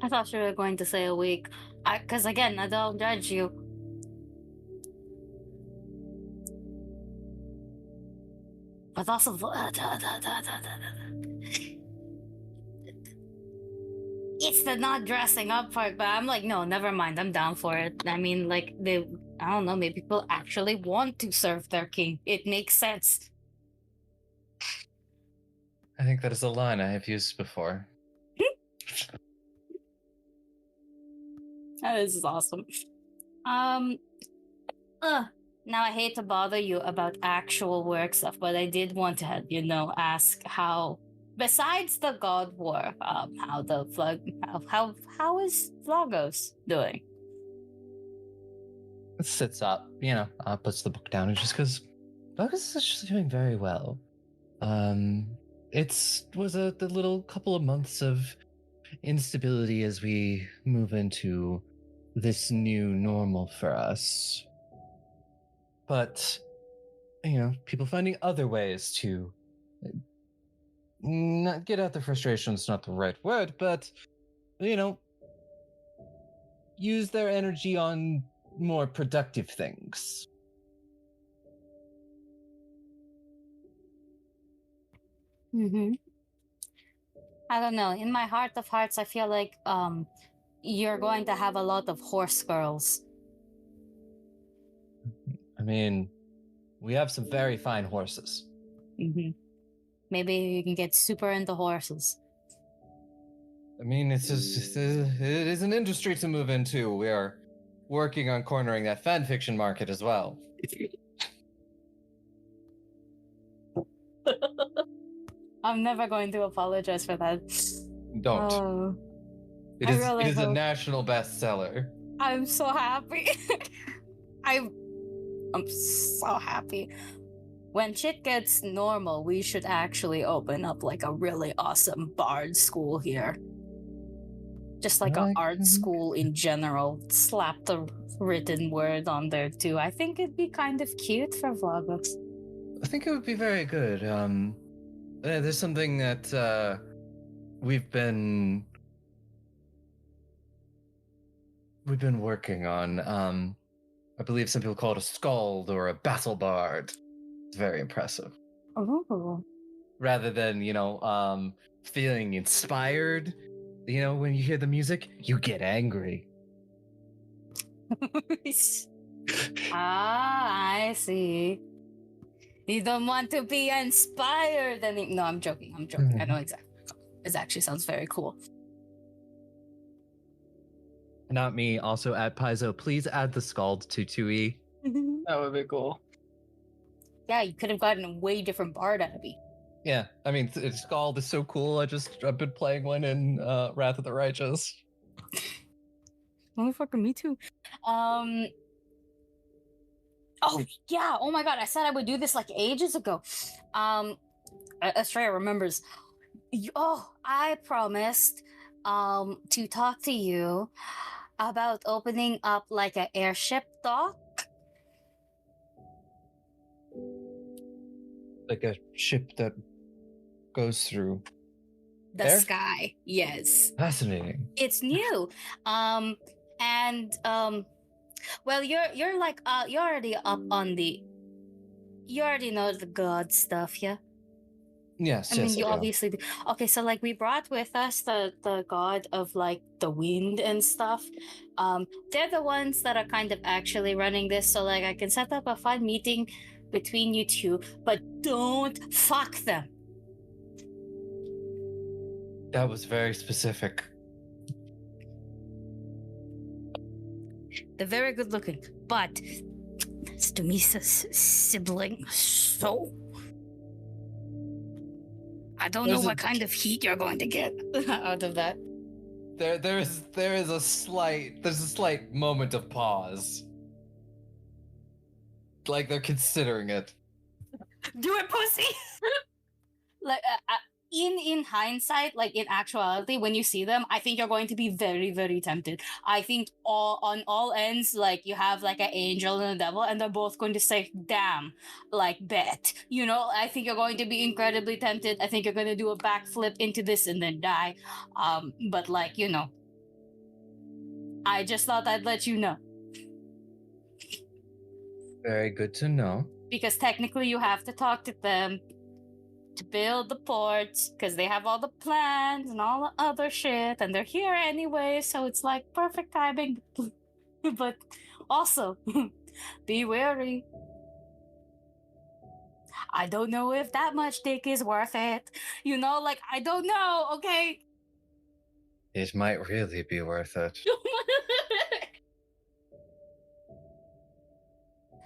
B: I thought you were going to say a week. Because again, I don't judge you. But also, it's the not dressing up part. But I'm like, no, never mind. I'm down for it. I mean, I don't know. Maybe people actually want to serve their king. It makes sense.
A: I think that is a line I have used before.
B: This is awesome. Now I hate to bother you about actual work stuff, but I did want to ask how, besides the God War, how is Vlagos doing?
A: It sits up, puts the book down and just goes, Vlagos is actually doing very well. It was the little couple of months of instability as we move into this new normal for us. But, people finding other ways to not get out the frustration is not the right word, but, use their energy on more productive things.
B: Mm-hmm. I don't know. In my heart of hearts, I feel like you're going to have a lot of horse girls.
A: I mean, we have some very fine horses.
B: Mm-hmm. Maybe you can get super into horses.
A: I mean, it is an industry to move into. We are working on cornering that fan fiction market as well.
B: I'm never going to apologize for that.
A: Don't.
B: Oh,
A: It is a national bestseller.
B: I'm so happy. I'm so happy. When shit gets normal, we should actually open up a really awesome bard school here. Just an art school in general. Slap the written word on there too. I think it'd be kind of cute for Vlagos.
A: I think it would be very good. There's something that we've been working on. I believe some people call it a skald or a battle bard. It's very impressive.
B: Oh.
A: rather than, feeling inspired. When you hear the music, you get angry.
B: I see. You don't want to be inspired. No, I'm joking. I know exactly. It actually sounds very cool.
A: Not me. Also add Paizo. Please add the Scald to 2E.
I: That would be cool.
B: Yeah, you could have gotten a way different bard out of me.
A: Yeah, I mean, Scald is so cool. I've been playing one in Wrath of the Righteous.
B: Motherfucker, me too. Oh yeah, oh my god, I said I would do this like ages ago. Estrella remembers. I promised to talk to you about opening up like an airship dock.
A: Like a ship that goes through
B: the
A: Air?
B: Sky. Yes.
A: Fascinating.
B: It's new. Well, you're like you're already up on you already know the god stuff, yeah?
A: Yes,
B: I mean,
A: yes,
B: you
A: I do.
B: obviously do. Okay, so like we brought with us the god of like the wind and stuff. They're the ones that are kind of actually running this, so like I can set up a fun meeting between you two, but don't fuck them.
A: That was very specific.
B: They're very good looking, but it's Dumisa's sibling, so I don't know what kind of heat you're going to get out of that.
A: There's a slight moment of pause. Like they're considering it.
B: Do it, pussy. Like in hindsight, like in actuality, when you see them, I think you're going to be very, very tempted. I think on all ends, like you have like an angel and a devil, and they're both going to say, "Damn," like bet. I think you're going to be incredibly tempted. I think you're going to do a backflip into this and then die. But like I just thought I'd let you know.
A: Very good to know.
B: Because technically you have to talk to them to build the ports, because they have all the plans and all the other shit, and they're here anyway, so it's like perfect timing. But also, be wary. I don't know if that much dick is worth it. I don't know, okay?
A: It might really be worth it.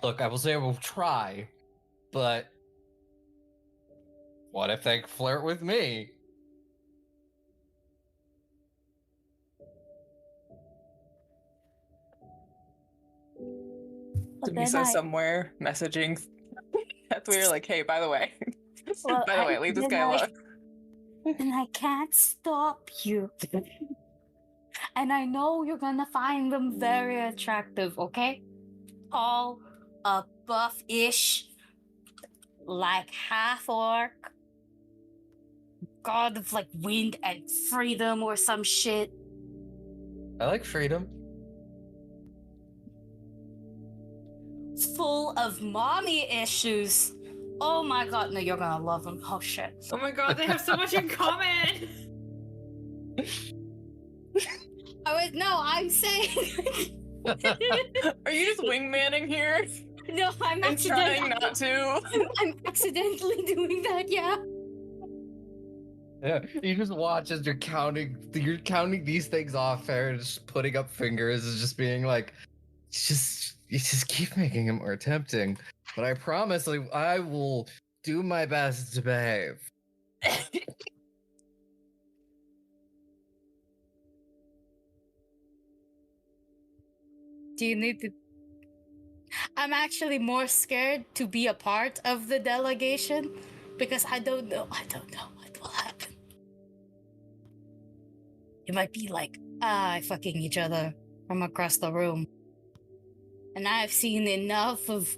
A: Look, I will say I will try, but what if they flirt with me?
I: Dumisa somewhere messaging that we were like, hey, by the way, leave this guy alone.
B: And I can't stop you. And I know you're gonna find them very attractive, okay? Tall, buff-ish, like half-orc, god of like wind and freedom or some shit.
A: I like freedom.
B: Full of mommy issues. Oh my god, no, you're gonna love them. Oh shit.
G: Oh my god, they have so much in common. I'm saying.
I: Are you just wingmanning here?
B: No, I'm
I: and trying not to.
B: I'm accidentally doing that, yeah.
A: Yeah, you just watch as you're counting these things off there, just putting up fingers, and just being like, you just keep making it more tempting. But I promise, like, I will do my best to behave.
B: Do you need to? I'm actually more scared to be a part of the delegation because I don't know what will happen. It might be like, fucking each other from across the room. And I've seen enough of,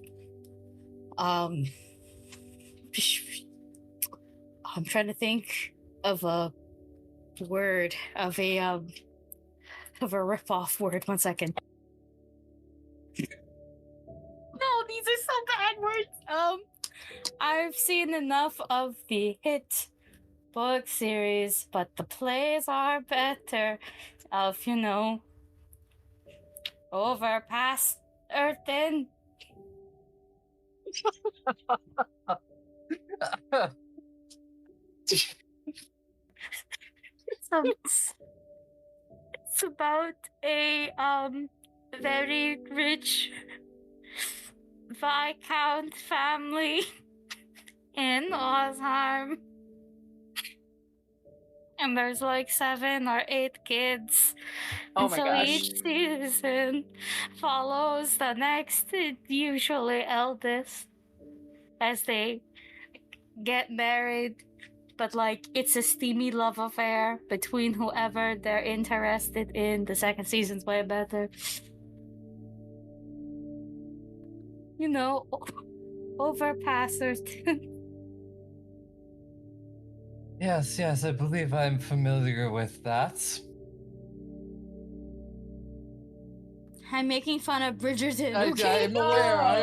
B: I'm trying to think of a word, of a rip-off word. 1 second. No, these are so bad words. I've seen enough of the hit book series, but the plays are better. Of, over past Earthen. It's about a very rich Viscount family in Ozarm. And there's like 7 or 8 kids.
I: Oh
B: And
I: my
B: so
I: gosh.
B: each season follows the next, usually eldest, as they get married. But like it's a steamy love affair between whoever they're interested in. The second season's way better. Overpassers.
A: Yes, I believe I'm familiar with that.
B: I'm making fun of Bridgerton, okay?
A: I'm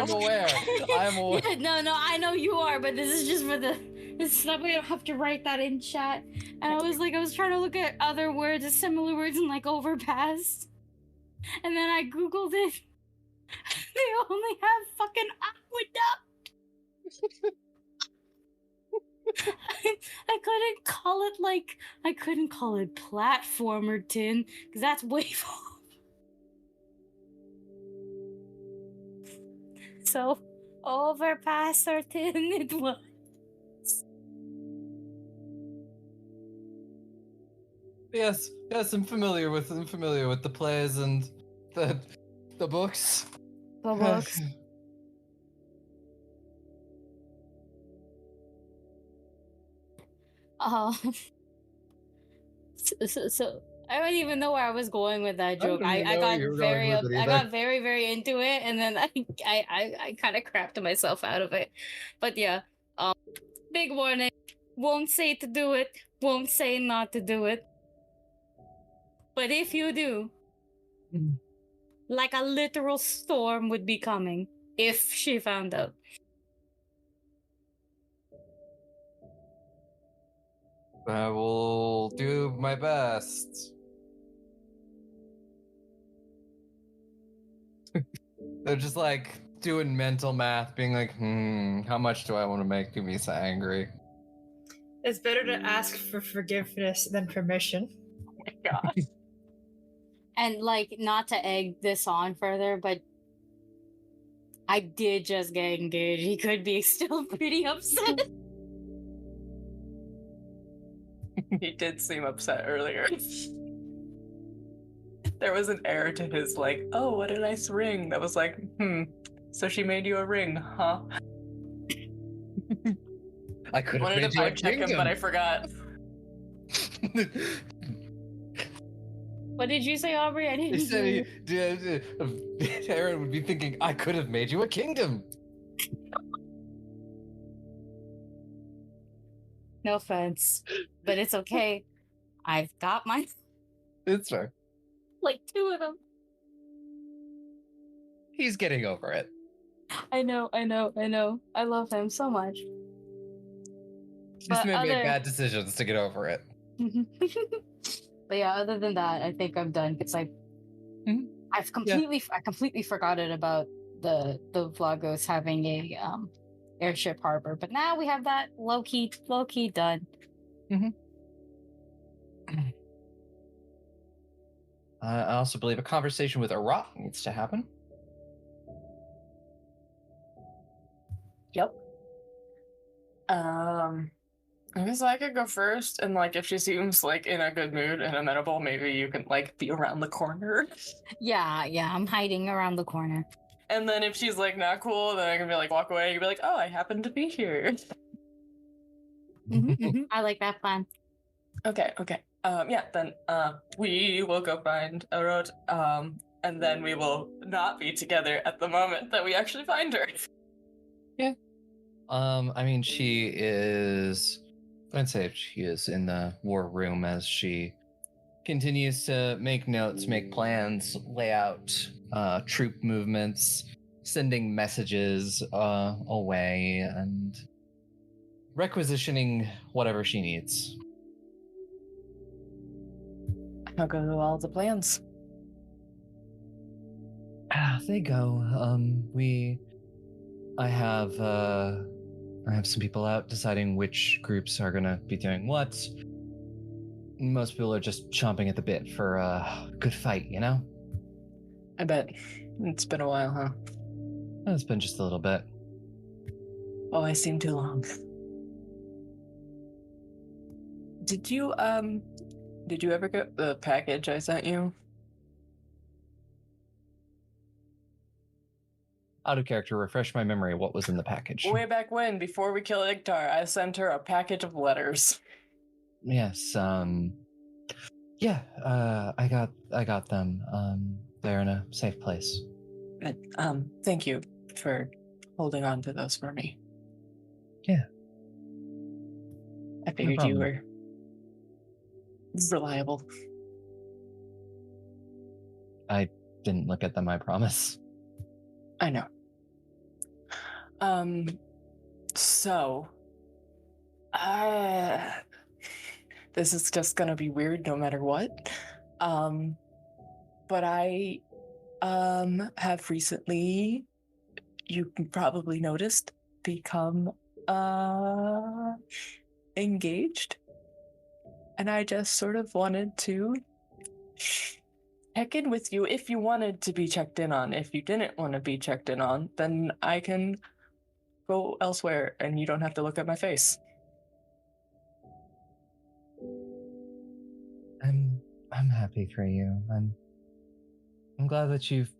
A: aware.
B: Yeah, no, I know you are, but this is just for this stuff. We don't have to write that in chat. And I was trying to look at other words, similar words in like overpass. And then I Googled it. They only have fucking aqueduct. I couldn't call it platformer tin, because that's way off. So overpass or tin it was.
A: Yes, I'm familiar with the plays and the books.
B: The books. So I don't even know where I was going with that joke. I got very, very into it, and then I kind of crapped myself out of it. But yeah, big warning: won't say to do it, won't say not to do it. But if you do, like a literal storm would be coming if she found out.
A: I will do my best. They're just like doing mental math, being like, how much do I want to make Dumisa angry?
G: It's better to ask for forgiveness than permission.
I: Oh my god.
B: And like, not to egg this on further, but I did just get engaged. He could be still pretty upset.
I: He did seem upset earlier. There was an air to his like, oh, what a nice ring. That was like, so she made you a ring, huh?
A: I could have
I: Wanted
A: made
I: to
A: you a
I: vibe check him, but I forgot.
B: What did you say, Aubrey? I didn't
A: He
B: hear
A: said Heron would be thinking, I could have made you a kingdom.
B: No offense, but it's okay. I've got mine.
A: It's fair.
B: Like 2 of them.
A: He's getting over it.
B: I know. I love him so much.
A: Just made bad decisions to get over it.
B: But yeah, other than that, I think I'm done because I completely forgot it about the Vlagos having a airship harbor. But now we have that low key done.
A: I also believe a conversation with Arot needs to happen.
I: Yep. I guess I could go first, and like if she seems like in a good mood and amenable, maybe you can like be around the corner.
B: Yeah, I'm hiding around the corner.
I: And then if she's like not cool, then I can be like walk away. You can be like, oh, I happen to be here.
B: I like that plan.
I: Okay. Yeah, then we will go find Arot, and then we will not be together at the moment that we actually find her.
A: Yeah. I mean, she is. I'd say she is in the war room as she continues to make notes, make plans, lay out troop movements, sending messages away and requisitioning whatever she needs.
I: How go all the plans?
A: They go. I have some people out deciding which groups are gonna be doing what. Most people are just chomping at the bit for a good fight, you know?
I: I bet. It's been a while, huh?
A: It's been just a little bit.
I: Oh, I seem too long. Did you ever get the package I sent you?
A: Out of character, refresh my memory. What was in the package?
I: Way back when, before we killed Igtar, I sent her a package of letters.
A: Yes. Yeah. I got them. They're in a safe place.
I: But, thank you for holding on to those for me.
A: Yeah.
I: I figured you were reliable.
A: I didn't look at them, I promise.
I: I know. So, this is just gonna be weird no matter what. But I, have recently, you probably noticed, become, engaged. And I just sort of wanted to check in with you if you wanted to be checked in on. If you didn't want to be checked in on, then I can go elsewhere and you don't have to look at my face.
A: I'm happy for you. I'm glad that you've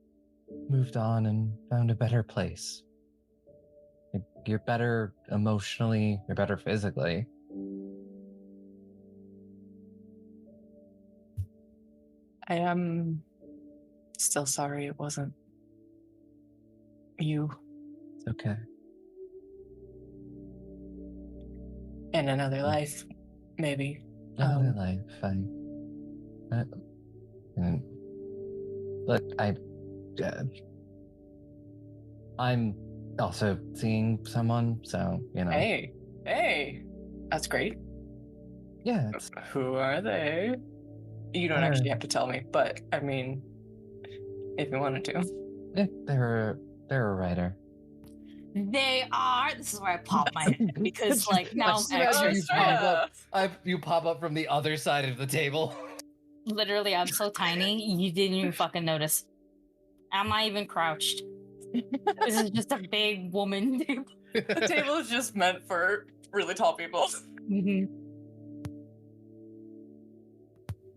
A: moved on and found a better place. You're better emotionally, you're better physically.
I: I am still sorry it wasn't you.
A: It's okay.
I: In another life, maybe.
A: Another life. Look, I'm also seeing someone, so, you know.
I: Hey, that's great.
A: Yeah.
I: Who are they? You don't actually have to tell me, but I mean, if you wanted to.
A: Yeah, they're a writer.
B: They are. This is where I pop my head because, like, now
A: Just
B: I'm
A: imagine
B: extra.
A: you pop up from the other side of the table.
B: Literally, I'm so tiny, you didn't even fucking notice. I'm not even crouched. This is just a big woman table.
I: The table is just meant for really tall people.
B: Mm-hmm.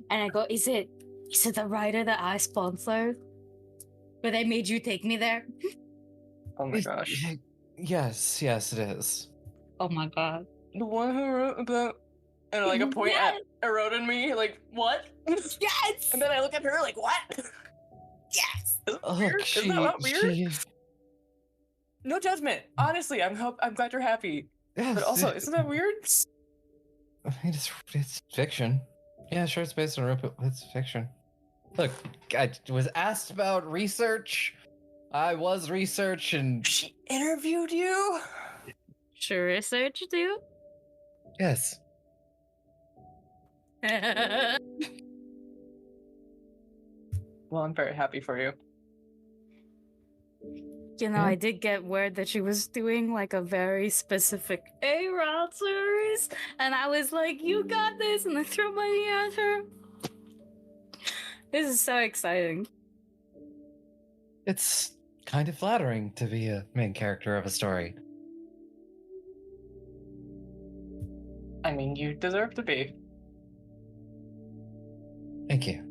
B: And I go, is it the writer that I sponsored? But they made you take me there?
I: Oh my gosh.
A: Yes, it is.
B: Oh my god.
I: The one who wrote about, and like a point at Arot and me, like, what?
B: Yes!
I: And then I look at her like, what?
B: Yes!
I: Isn't that not weird? No judgment. Honestly, I'm glad you're happy.
A: Yes,
I: But also, isn't that weird?
A: It's fiction. Yeah, sure, it's based on real, but it's fiction. Look, I was asked about research. I was research and...
I: She interviewed you?
B: She researched you?
A: Yes.
I: Well, I'm very happy for you.
B: You know, I did get word that she was doing like a very specific Arot series, and I was like, you got this, and I threw money at her. This is so exciting.
A: It's kind of flattering to be a main character of a story.
I: I mean, you deserve to be.
A: Thank you.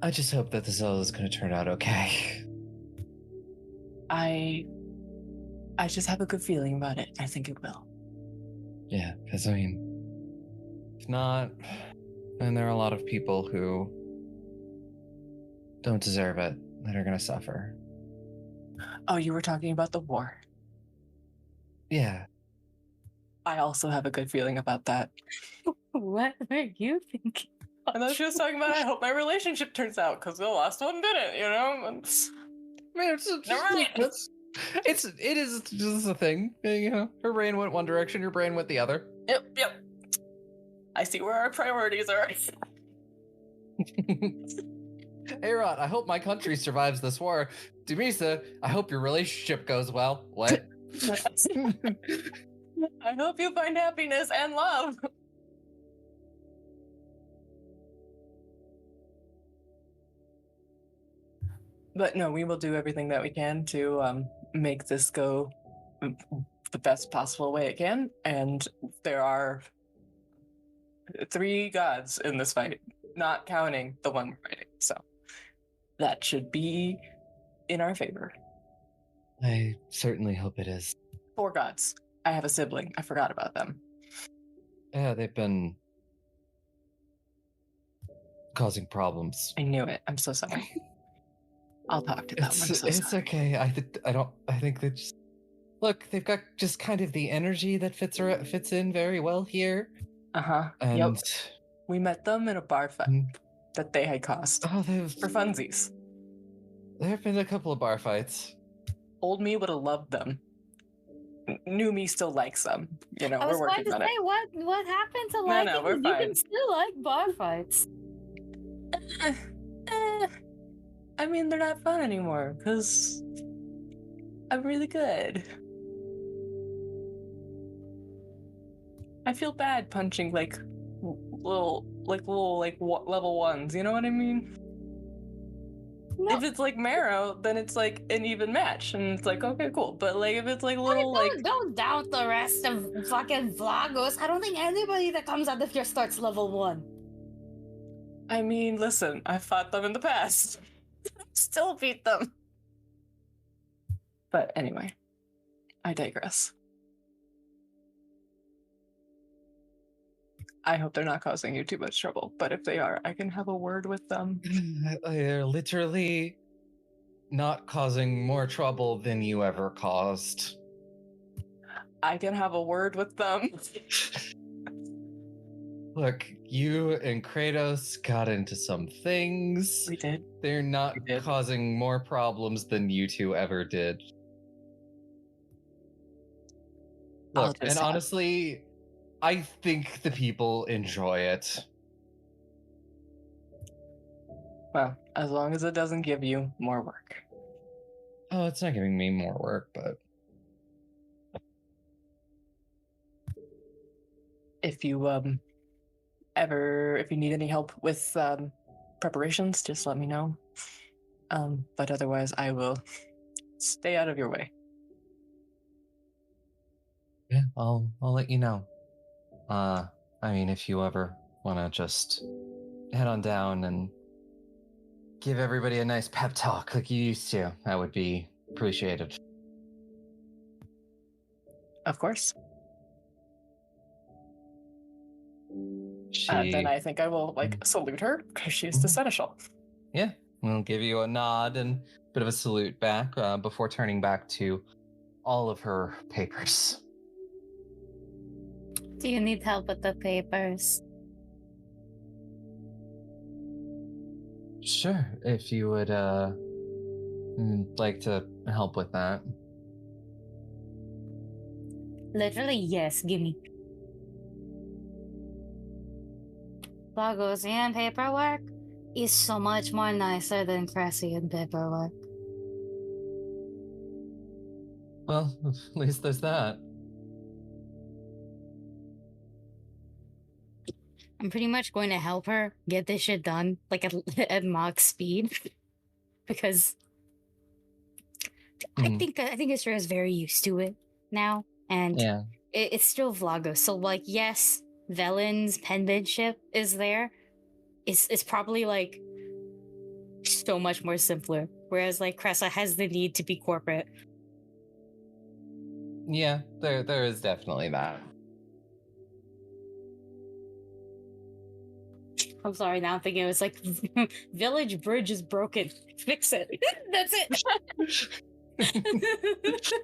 A: I just hope that this all is going to turn out okay.
I: I just have a good feeling about it. I think it will.
A: Yeah, because I mean, if not, then there are a lot of people who don't deserve it that are going to suffer.
I: Oh, you were talking about the war.
A: Yeah.
I: I also have a good feeling about that.
B: What were you thinking?
I: And then she was talking about, I hope my relationship turns out, because the last one didn't, you know? And
A: Man, it is just a thing, you know. Her brain went one direction, your brain went the other.
I: Yep. I see where our priorities are.
A: Arot, I hope my country survives this war. Dumisa, I hope your relationship goes well. What?
I: I hope you find happiness and love. But no, we will do everything that we can to make this go the best possible way it can. And there are 3 gods in this fight, not counting the one we're fighting. So that should be in our favor.
A: I certainly hope it is.
I: 4 gods. I have a sibling. I forgot about them.
A: Yeah, they've been causing problems.
I: I knew it. I'm so sorry. I'll talk to them.
A: It's okay. I think they just look. They've got just kind of the energy that fits in very well here. And
I: Yep. We met them in a bar fight that they had caused
A: oh,
I: for funsies.
A: There have been a couple of bar fights.
I: Old me would have loved them. New me still likes them. You know,
B: I was
I: we're
B: going
I: working
B: to
I: on
B: say,
I: it.
B: what happened to
I: No,
B: liking?
I: we're
B: You
I: fine.
B: can still like bar fights.
I: I mean, they're not fun anymore because I'm really good. I feel bad punching little level 1s. You know what I mean?
B: No.
I: If it's like Marrow, then it's like an even match, and it's like okay, cool. But like if it's like little
B: Don't doubt the rest of fucking Vlagos. I don't think anybody that comes out of here starts level 1.
I: I mean, listen, I fought them in the past. Still beat them. But anyway, I digress. I hope they're not causing you too much trouble, but if they are, I can have a word with them.
A: They're literally not causing more trouble than you ever caused.
I: I can have a word with them.
A: Look, you and Kratos got into some things.
I: We did.
A: They're not
I: We did.
A: causing more problems than you two ever did. Look, and honestly, I think the people enjoy it.
I: Well, as long as it doesn't give you more work.
A: Oh, it's not giving me more work, but
I: If you if you need any help with preparations, just let me know. But otherwise, I will stay out of your way.
A: yeah, I'll let you know. I mean, if you ever want to just head on down and give everybody a nice pep talk like you used to, that would be appreciated.
I: Of course.
A: She
I: Then I think I will salute her because she's the seneschal.
A: will give you a nod and a bit of a salute back before turning back to all of her papers.
B: Do you need help with the papers?
A: Sure, if you would like to help with that.
B: Literally, yes. Gimme. Vlagosian paperwork is so much more nicer than Cressian paperwork.
A: Well, at least there's that.
B: I'm pretty much going to help her get this shit done, like at Mach speed, because I think Israel's very used to it now, and
A: Yeah.
B: it's still Vlagos. So, like, yes, Velen's penmanship is there. It's probably like so much more simpler, whereas like Cressa has the need to be corporate.
A: Yeah, there is definitely that.
B: I'm sorry, now I'm thinking it was like village bridge is broken. Fix it. That's it.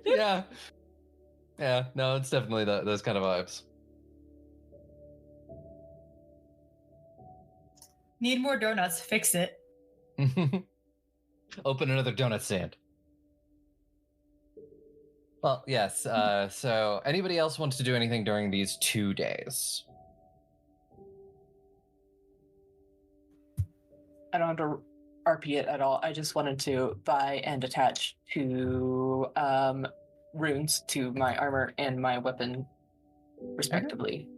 A: Yeah. Yeah, no, it's definitely those kind of vibes.
G: Need more donuts. Fix it.
A: Open another donut stand. Well, yes. So, anybody else wants to do anything during these 2 days?
I: I don't have to RP it at all. I just wanted to buy and attach 2 runes to my armor and my weapon, respectively.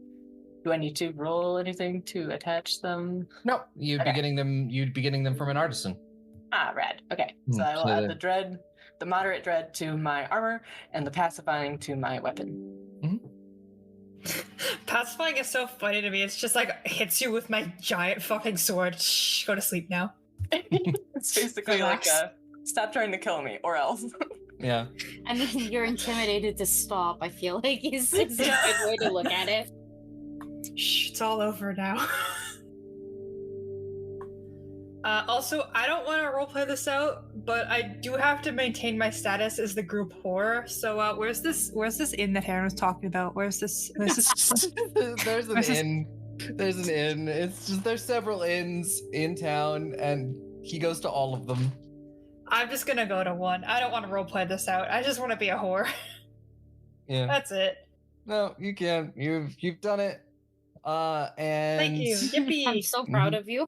I: Do I need to roll anything to attach them?
A: No, you'd be getting them. You'd be getting them from an artisan.
I: Ah, rad. Okay, so I will add the dread, the moderate dread to my armor, and the pacifying to my weapon.
G: Pacifying is so funny to me. It's just like hits you with my giant fucking sword. Shh, go to sleep now.
I: It's basically
G: Relax.
I: like, stop trying to kill me, or else.
A: Yeah.
B: I mean, you're intimidated to stop, I feel like is a good way to look at it.
G: Shh, it's all over now. Also, I don't want to roleplay this out, but I do have to maintain my status as the group whore. So, where's this inn that Heron was talking about? Where's this?
A: There's an inn. There's an inn. It's just there's several inns in town, and he goes to all of them.
G: I'm just gonna go to one. I don't want to roleplay this out. I just want to be a whore.
A: Yeah.
G: That's it.
A: No, you can't. You've done it. And
G: Thank you. Yippee.
B: I'm so proud of you.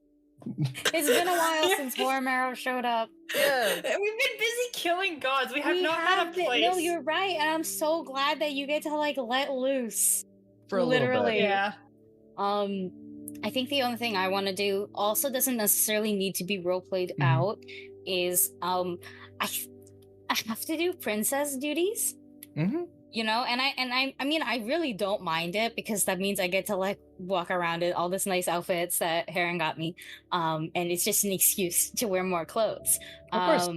B: It's been a while since Warm Arrow showed up.
A: Yeah.
G: We've been busy killing gods. We have not had a place.
B: No, you're right, and I'm so glad that you get to like let loose.
A: For a little bit.
B: Literally.
G: Yeah.
B: I think the only thing I want to do also doesn't necessarily need to be role played out. Is I have to do princess duties. You know, and I mean I really don't mind it because that means I get to like walk around in all this nice outfits that Heron got me. And it's just an excuse to wear more clothes.
A: Of course.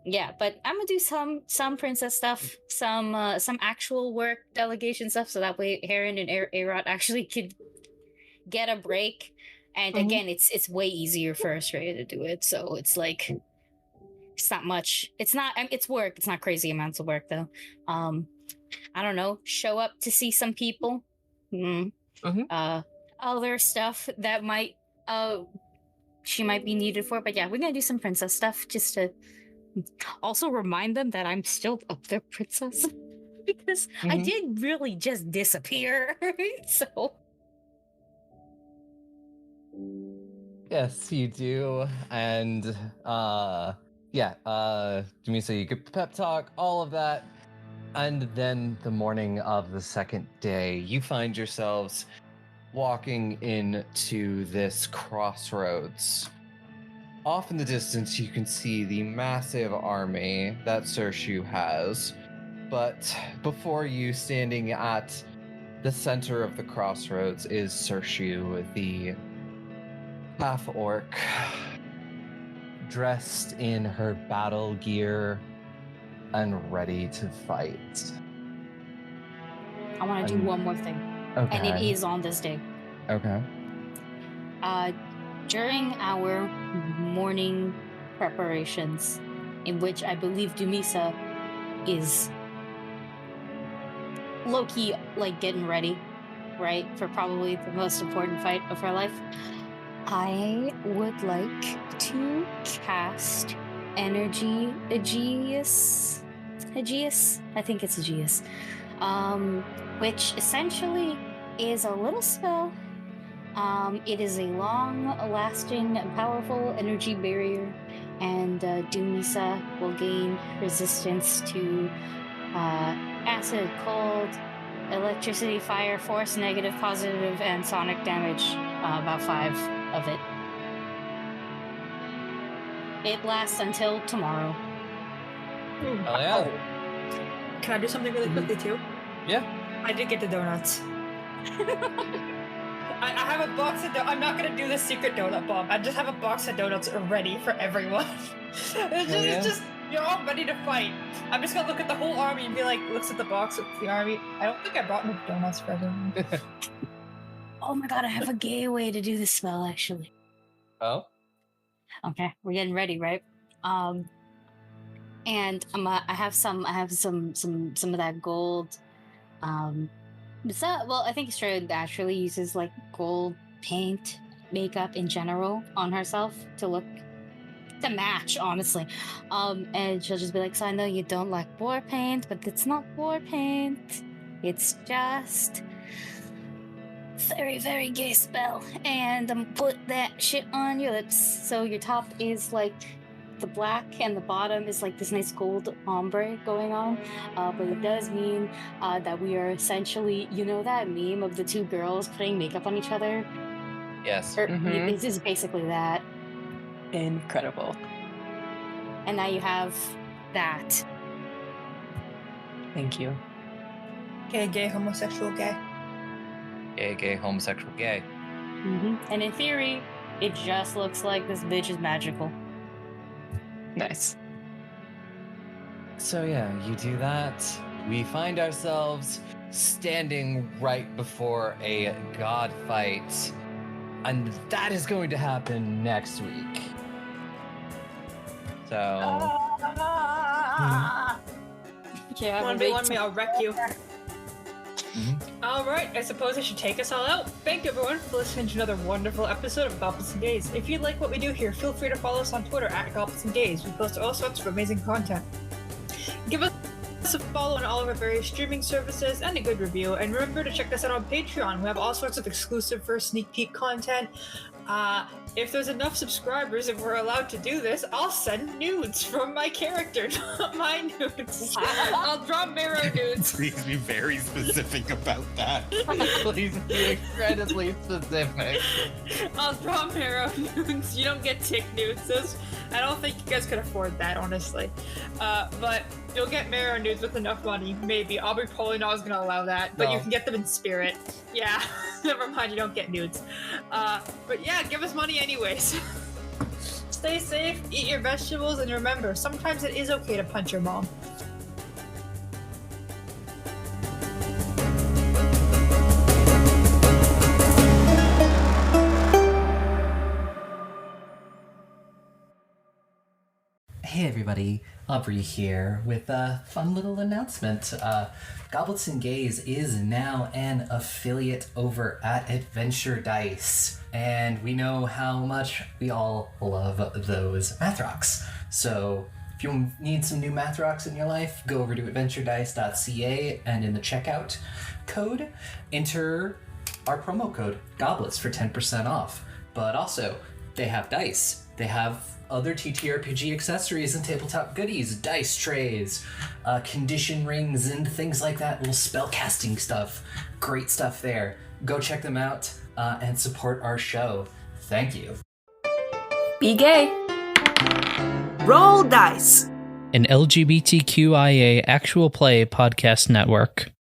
B: Yeah, but I'm gonna do some princess stuff, some actual work delegation stuff, so that way Heron and Arot actually could get a break. And again, it's way easier for Australia to do it, so it's like it's not much. It's work. It's not crazy amounts of work though. I don't know. Show up to see some people. Other stuff that might she might be needed for, but yeah, we're gonna do some princess stuff just to also remind them that I'm still up their princess because I did really just disappear. So
A: yes, you do. And Dumisa, you could pep talk, all of that. And then the morning of the second day, you find yourselves walking into this crossroads. Off in the distance, you can see the massive army that Sershu has. But before you, standing at the center of the crossroads, is Sershu, the half-orc, dressed in her battle gear and ready to fight.
B: I want to do one more thing.
A: Okay.
B: And it is on this day.
A: Okay.
B: During our morning preparations, in which I believe Dumisa is low-key, like, getting ready, right, for probably the most important fight of her life, I would like to cast Energy Aegeus? I think it's Aegeus. Which essentially is a little spell. It is a long-lasting, powerful energy barrier, and Dumisa will gain resistance to acid, cold, electricity, fire, force, negative, positive, and sonic damage. About 5 of it. It lasts until tomorrow.
A: Oh yeah.
G: Can I do something really quickly too?
A: Yeah.
G: I did get the donuts. I have a box of donuts. I'm not gonna do the secret donut bomb. I just have a box of donuts ready for everyone. It's just you're all ready to fight. I'm just gonna look at the whole army and be like, looks at the box of the army. I don't think I brought enough donuts for everyone.
B: Oh my god, I have a gay way to do this spell actually.
A: Oh?
B: Okay, we're getting ready, right? And I have some of that gold. I think Australia naturally uses like gold paint makeup in general on herself to match, honestly. And she'll just be like, so I know you don't like war paint, but it's not war paint. It's just very, very gay spell. And put that shit on your lips. So your top is like the black and the bottom is like this nice gold ombre going on. But it does mean that we are essentially, you know that meme of the two girls putting makeup on each other?
A: Yes.
B: This is basically that.
I: Incredible.
B: And now you have that.
I: Thank you.
G: Gay, homosexual, gay.
A: Gay, homosexual, gay.
B: And in theory, it just looks like this bitch is magical.
I: Nice.
A: So yeah, you do that. We find ourselves standing right before a god fight. And that is going to happen next week. So...
G: Yeah, 1v1 me, I'll wreck you. Alright, I suppose I should take us all out. Thank you everyone for listening to another wonderful episode of Goblins and Gays. If you like what we do here, feel free to follow us on Twitter at Goblins and Gays. We post all sorts of amazing content. Give us a follow on all of our various streaming services and a good review. And remember to check us out on Patreon. We have all sorts of exclusive first sneak peek content. If there's enough subscribers, if we're allowed to do this, I'll send nudes from my character, not my nudes. I'll draw mirror nudes.
H: Please be very specific about that.
A: Please be incredibly specific.
G: I'll draw mirror nudes. You don't get tick nudes. I don't think you guys could afford that, honestly. But you'll get mirror nudes with enough money, maybe. Aubrey Polinaw is gonna allow that, but you can get them in spirit. Yeah, never mind, you don't get nudes. But yeah, give us money anyways. Stay safe, eat your vegetables, and remember, sometimes it is okay to punch your mom.
A: Hey everybody, Aubrey here with a fun little announcement. Goblets and Gays is now an affiliate over at Adventure Dice, and we know how much we all love those math rocks. So if you need some new math rocks in your life, go over to adventuredice.ca and in the checkout code, enter our promo code GOBLETS for 10% off. But also, they have dice. They have other TTRPG accessories and tabletop goodies, dice trays, condition rings, and things like that, little spell casting stuff. Great stuff there. Go check them out and support our show. Thank you.
J: Be gay. Roll dice.
K: An LGBTQIA actual play podcast network.